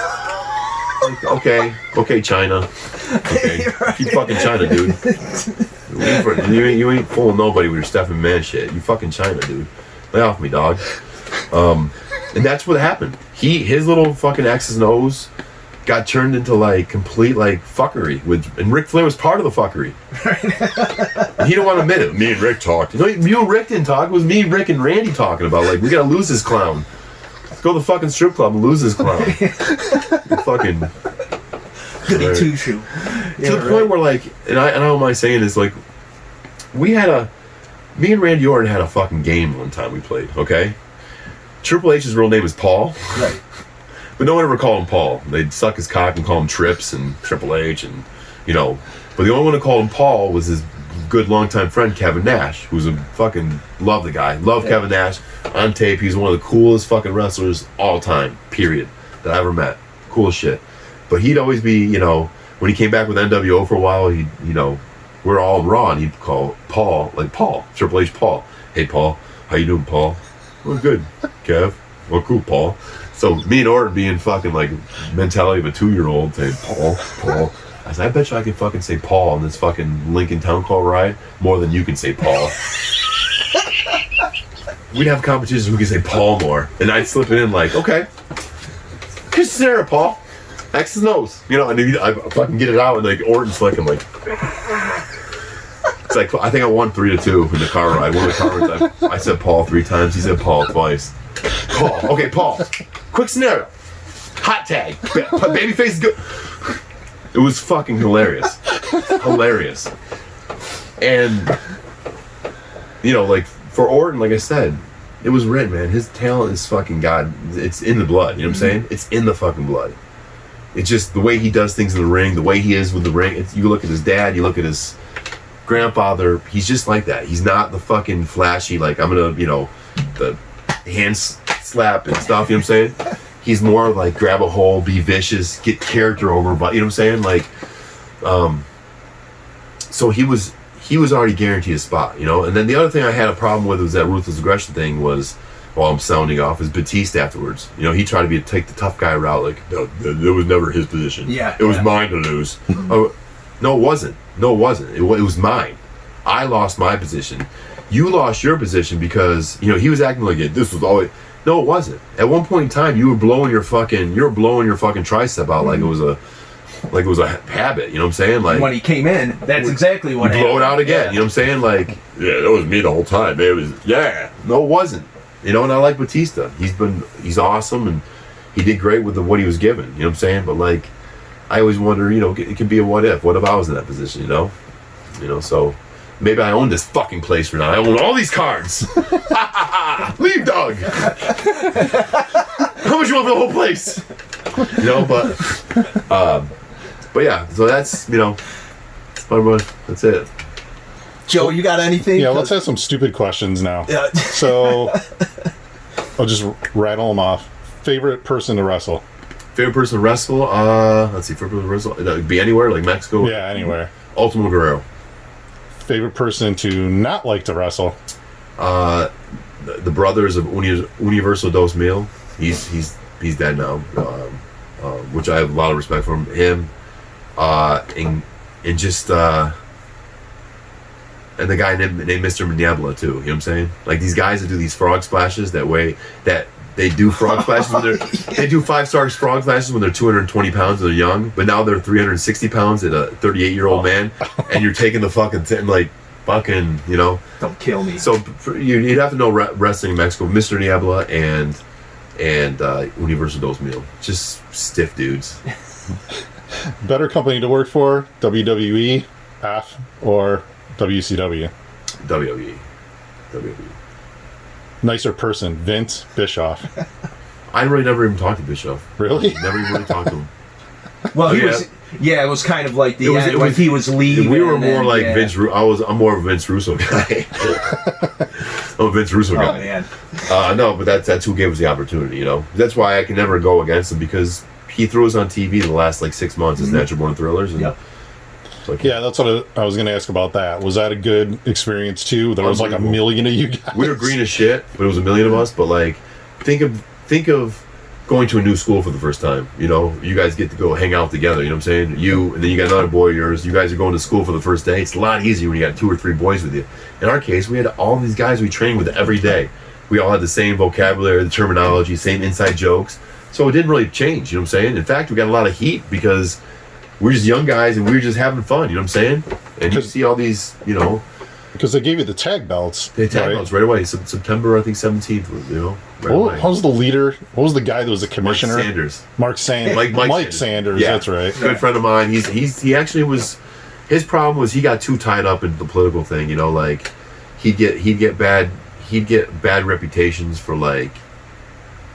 okay, China. Okay, keep fucking China, dude. You ain't fooling nobody with your Stephen Man shit. You fucking China, dude. Lay off me, dog. And that's what happened. His little fucking X's and O's got turned into like complete like fuckery and Ric Flair was part of the fuckery. And he didn't want to admit it. Me and Rick talked. You and Rick didn't talk. It was me, Rick, and Randy talking about like, we gotta lose this clown. Let's go to the fucking strip club and lose this clown. Fucking goody two shoe. To the point where like, and I don't mind saying this, like, me and Randy Orton had a fucking game one time we played, okay? Triple H's real name is Paul. Right. But no one ever called him Paul. They'd suck his cock and call him Trips and Triple H and, you know. But the only one who called him Paul was his good longtime friend Kevin Nash, who's a fucking, love the guy. Love Kevin Nash. On tape, he's one of the coolest fucking wrestlers all time, period, that I ever met. Cool shit. But he'd always be, you know, when he came back with NWO for a while, he'd, you know, we're all in Raw, and he'd call Paul, like Paul, Triple H Paul. Hey, Paul. How you doing, Paul? We're good, Kev. Well, cool, Paul. So me and Orton being fucking like mentality of a 2-year-old saying Paul. I said, I bet you I can fucking say Paul on this fucking Lincoln Town Car ride more than you can say Paul. We'd have competitions who could say Paul more. And I'd slip it in like, okay, here's Sarah, Paul. X's and O's. You know, and I fucking get it out and like Orton's looking like It's like, I think I won 3-2 in the car ride. One of the car rides, I said Paul 3 times. He said Paul twice. Paul. Okay, Paul. Quick scenario. Hot tag. Babyface is good. It was fucking hilarious. Hilarious. And, you know, like, for Orton, like I said, it was written, man. His talent is fucking God. It's in the blood. You know what I'm saying? It's in the fucking blood. It's just the way he does things in the ring, the way he is with the ring. You look at his dad, you look at his grandfather, he's just like that. He's not the fucking flashy, like, I'm gonna, you know, the hand slap and stuff, you know what I'm saying? He's more like grab a hole, be vicious, get character over, but you know what I'm saying? Like, so he was already guaranteed a spot, you know? And then the other thing I had a problem with was that ruthless aggression thing was, while I'm sounding off, is Batista afterwards. You know, he tried to take the tough guy route, like, no, it was never his position. Yeah. It was mine to lose. Oh, no, it wasn't. No, it wasn't. It was mine. I lost my position. You lost your position because, you know, he was acting like this was always. No, it wasn't. At one point in time, you were blowing your fucking tricep out like it was a habit. You know what I'm saying? Like, when he came in, that's exactly what happened. Blow it out again. Yeah. You know what I'm saying? Like, yeah, that was me the whole time. It was, yeah. No, it wasn't. You know, and I like Batista. He's awesome, and he did great with what he was given. You know what I'm saying? But like, I always wonder, you know, it could be a what if. What if I was in that position? You know. So maybe I own this fucking place for now. I own all these cards. Leave, dog. How much you want for the whole place? You know, but yeah. So that's, you know, that's it. Joe, you got anything? Yeah, let's have some stupid questions now. Yeah. So I'll just rattle them off. Favorite person to wrestle? Favorite person to wrestle? Let's see. Favorite person to wrestle? That would be anywhere, like Mexico? Yeah, anywhere. Ultimo Guerrero. Favorite person to not like to wrestle? The brothers of Universo Dos Mil. He's dead now. Which I have a lot of respect for him. And just and the guy named Mr. Maniabla too. You know what I'm saying? Like, these guys that do these frog splashes that they do frog splashes when they do 5-star frog splashes when they're 220 pounds and they're young, but now they're 360 pounds at a 38-year-old man, and you're taking the fucking you know. Don't kill me. So you'd have to know wrestling in Mexico. Mr. Niebla and Universo Dos Mil. Just stiff dudes. Better company to work for? WWE, AF, or WCW? WWE. Nicer person, Vince, Bischoff. I really never even talked to Bischoff. Really? Never even really talked to him. Well, it was kind of like end when he was leaving. We were more like Vince. I'm more of a Vince Russo guy. I'm a Vince Russo guy. Oh man. No, but that's who gave us the opportunity. You know, that's why I can never go against him, because he threw us on TV the last 6 months as Natural Born Thrillers. And yep. Yeah, that's what I was going to ask about that. Was that a good experience too? There was like 1 million of you guys. We were green as shit, but it was 1 million of us. But like, think of going to a new school for the first time. You know, you guys get to go hang out together. You know what I'm saying? You, and then you got another boy of yours. You guys are going to school for the first day. It's a lot easier when you got 2 or 3 boys with you. In our case, we had all these guys we trained with every day. We all had the same vocabulary, the terminology, same inside jokes. So it didn't really change. You know what I'm saying? In fact, we got a lot of heat because we're just young guys and we were just having fun. You know what I'm saying? And you see all these, you know. Because they gave you the tag belts. They tag belts right away. September, I think, 17th, you know. What was the leader? What was the guy that was the commissioner? Mark Sanders. Mike Sanders, yeah. That's right. Good friend of mine. He actually was, his problem was he got too tied up into the political thing, you know, like he'd get bad reputations for like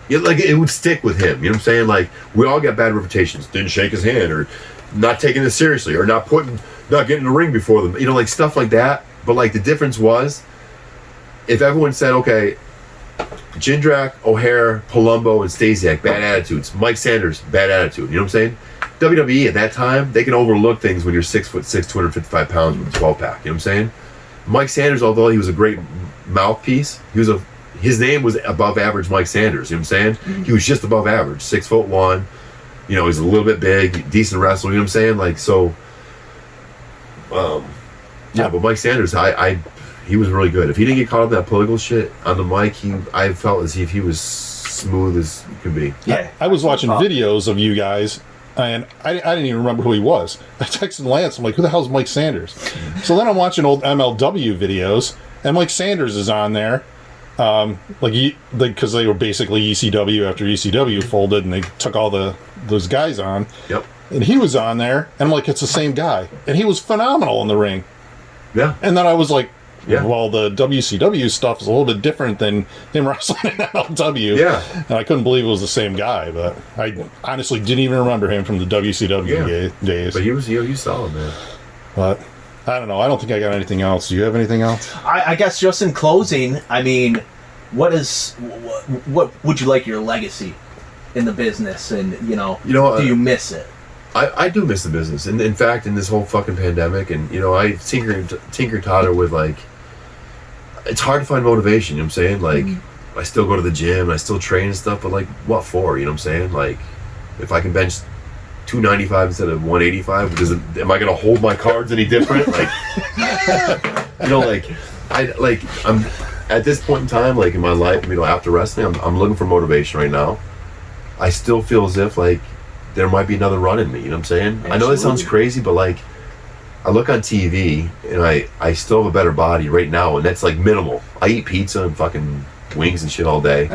it would stick with him, you know what I'm saying? Like, we all got bad reputations. Didn't shake his hand, or not taking it seriously, or not getting in the ring before them, you know, like stuff like that. But like, the difference was, if everyone said, okay, Jindrak, O'Hare, Palumbo, and Stasiak, bad attitudes. Mike Sanders, bad attitude. You know what I'm saying? WWE at that time, they can overlook things when you're 6'6", 255 pounds with a 12-pack. You know what I'm saying? Mike Sanders, although he was a great mouthpiece, his name was above average Mike Sanders. You know what I'm saying? Mm-hmm. He was just above average, 6'1". You know, he's a little bit big, decent wrestler. You know what I'm saying? Like, so, yeah. But Mike Sanders, he was really good. If he didn't get caught up in that political shit on the mic, I felt as if he was smooth as could be. Yeah, I was watching videos of you guys, And I didn't even remember who he was. I texted Lance. I'm like, who the hell's Mike Sanders? So then I'm watching old MLW videos, and Mike Sanders is on there. Because they were basically ECW after ECW folded, and they took all those guys on. Yep. And he was on there, and I'm like, it's the same guy. And he was phenomenal in the ring. Yeah. And then I was like, yeah. Well, the WCW stuff is a little bit different than him wrestling in MLW. Yeah. And I couldn't believe it was the same guy, but I honestly didn't even remember him from the WCW days. But he was solid, man. But I don't know. I don't think I got anything else. Do you have anything else? I guess just in closing, I mean, what would you like your legacy in the business, and do you miss it? I do miss the business, and in fact, in this whole fucking pandemic, and I tinker-totter with, like, it's hard to find motivation. You know what I'm saying? Like, I still go to the gym, and I still train and stuff, but like, what for? You know what I'm saying? Like, if I can bench 295 instead of 185, am I gonna hold my cards any different? Like, I'm at this point in time, like in my life, after wrestling, I'm looking for motivation right now. I still feel as if like there might be another run in me. You know what I'm saying? Absolutely. I know that sounds crazy, but like, I look on TV and I still have a better body right now, and that's like minimal. I eat pizza and fucking wings and shit all day,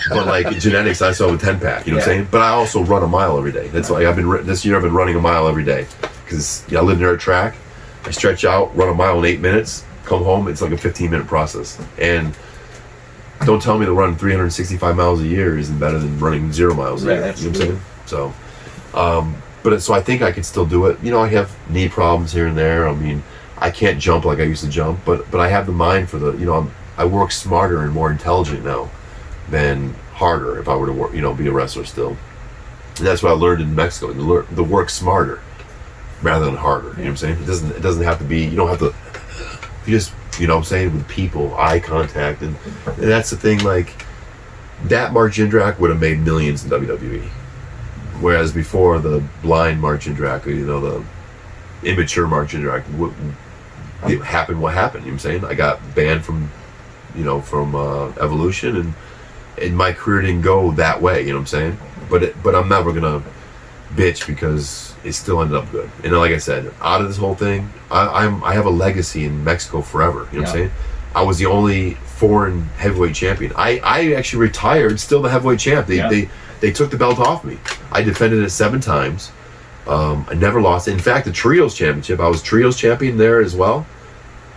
but like genetics, I still have a 10-pack. You know what I'm saying? But I also run a mile every day. That's like this year I've been running a mile every day because I live near a track. I stretch out, run a mile in 8 minutes, come home. It's like a 15-minute process. And don't tell me to run 365 miles a year isn't better than running 0 miles a year. Absolutely. You know what I'm saying? So, so I think I could still do it. I have knee problems here and there. I mean, I can't jump like I used to jump, but I have the mind for the, I work smarter and more intelligent now than harder if I were to work, be a wrestler still. And that's what I learned in Mexico, to work smarter rather than harder. You know what I'm saying? It doesn't have to be, you don't have to, you just, what I'm saying, with people, eye contact, and that's the thing, like, that Mark Jindrak would have made millions in WWE. Whereas before, the blind Mark Jindrak, the immature Mark Jindrak, it happened what happened. You know what I'm saying? I got banned from Evolution, and my career didn't go that way. You know what I'm saying? But I'm never gonna bitch because it still ended up good. And like I said, out of this whole thing, I have a legacy in Mexico forever. You know what I'm saying? I was the only foreign heavyweight champion. I actually retired, still the heavyweight champ. They took the belt off me. I defended it 7 times. I never lost it. In fact, the Trios Championship, I was Trios champion there as well.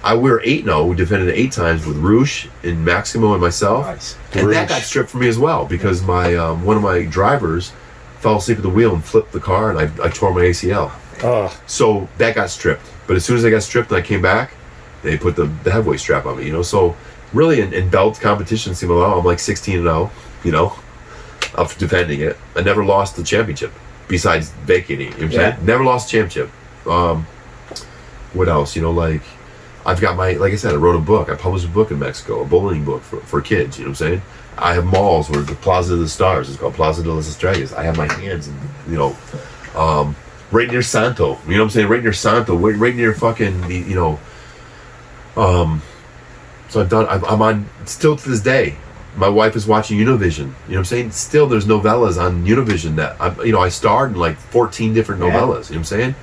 We were 8-0. We defended it 8 times with Roosh and Maximo and myself. Nice. And that got stripped from me as well because my one of my drivers fell asleep at the wheel and flipped the car, and I tore my ACL. So that got stripped. But as soon as I got stripped and I came back, they put the heavyweight strap on me. So really in belt competitions, I'm like 16-0. Of defending it. I never lost the championship besides vacating it. You know what I'm saying? Never lost the championship. What else? I've got like I said, I wrote a book. I published a book in Mexico, a bowling book for kids. You know what I'm saying? I have malls where the Plaza of the Stars is called Plaza de las Estrellas. I have my hands in, right near Santo. You know what I'm saying? Right near Santo. Right near fucking, so I'm on, still to this day, my wife is watching Univision. You know what I'm saying? Still, there's novellas on Univision that I starred in like 14 different novellas. You know what I'm saying?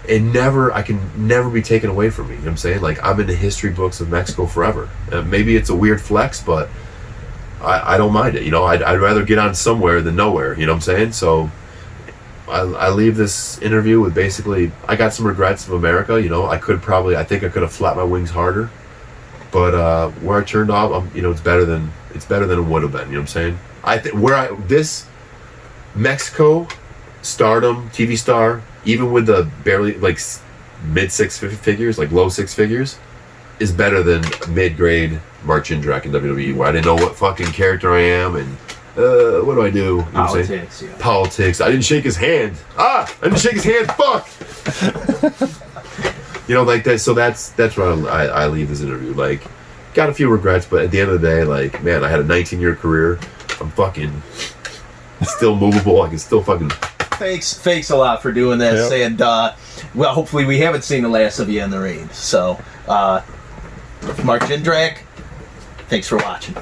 And I can never be taken away from me. You know what I'm saying? Like, I'm in the history books of Mexico forever. Maybe it's a weird flex, but I don't mind it. I'd rather get on somewhere than nowhere. You know what I'm saying? So I leave this interview with basically, I got some regrets of America. I think I could have flapped my wings harder. But where I turned off, it's better than it would have been. You know what I'm saying? This Mexico stardom, TV star, even with the barely like mid 6 figures, like low 6 figures, is better than mid-grade Mark Jindrak in WWE, where I didn't know what fucking character I am and what do I do? You know Politics. Yeah. Politics. I didn't shake his hand. I didn't shake his hand. Fuck. Like that. So that's where I leave this interview. Like, got a few regrets, but at the end of the day, like, man, I had a 19-year career. I'm fucking still movable. I can still fucking. Thanks a lot for doing this, and well, hopefully we haven't seen the last of you in the ring. So, Mark Jindrak, thanks for watching.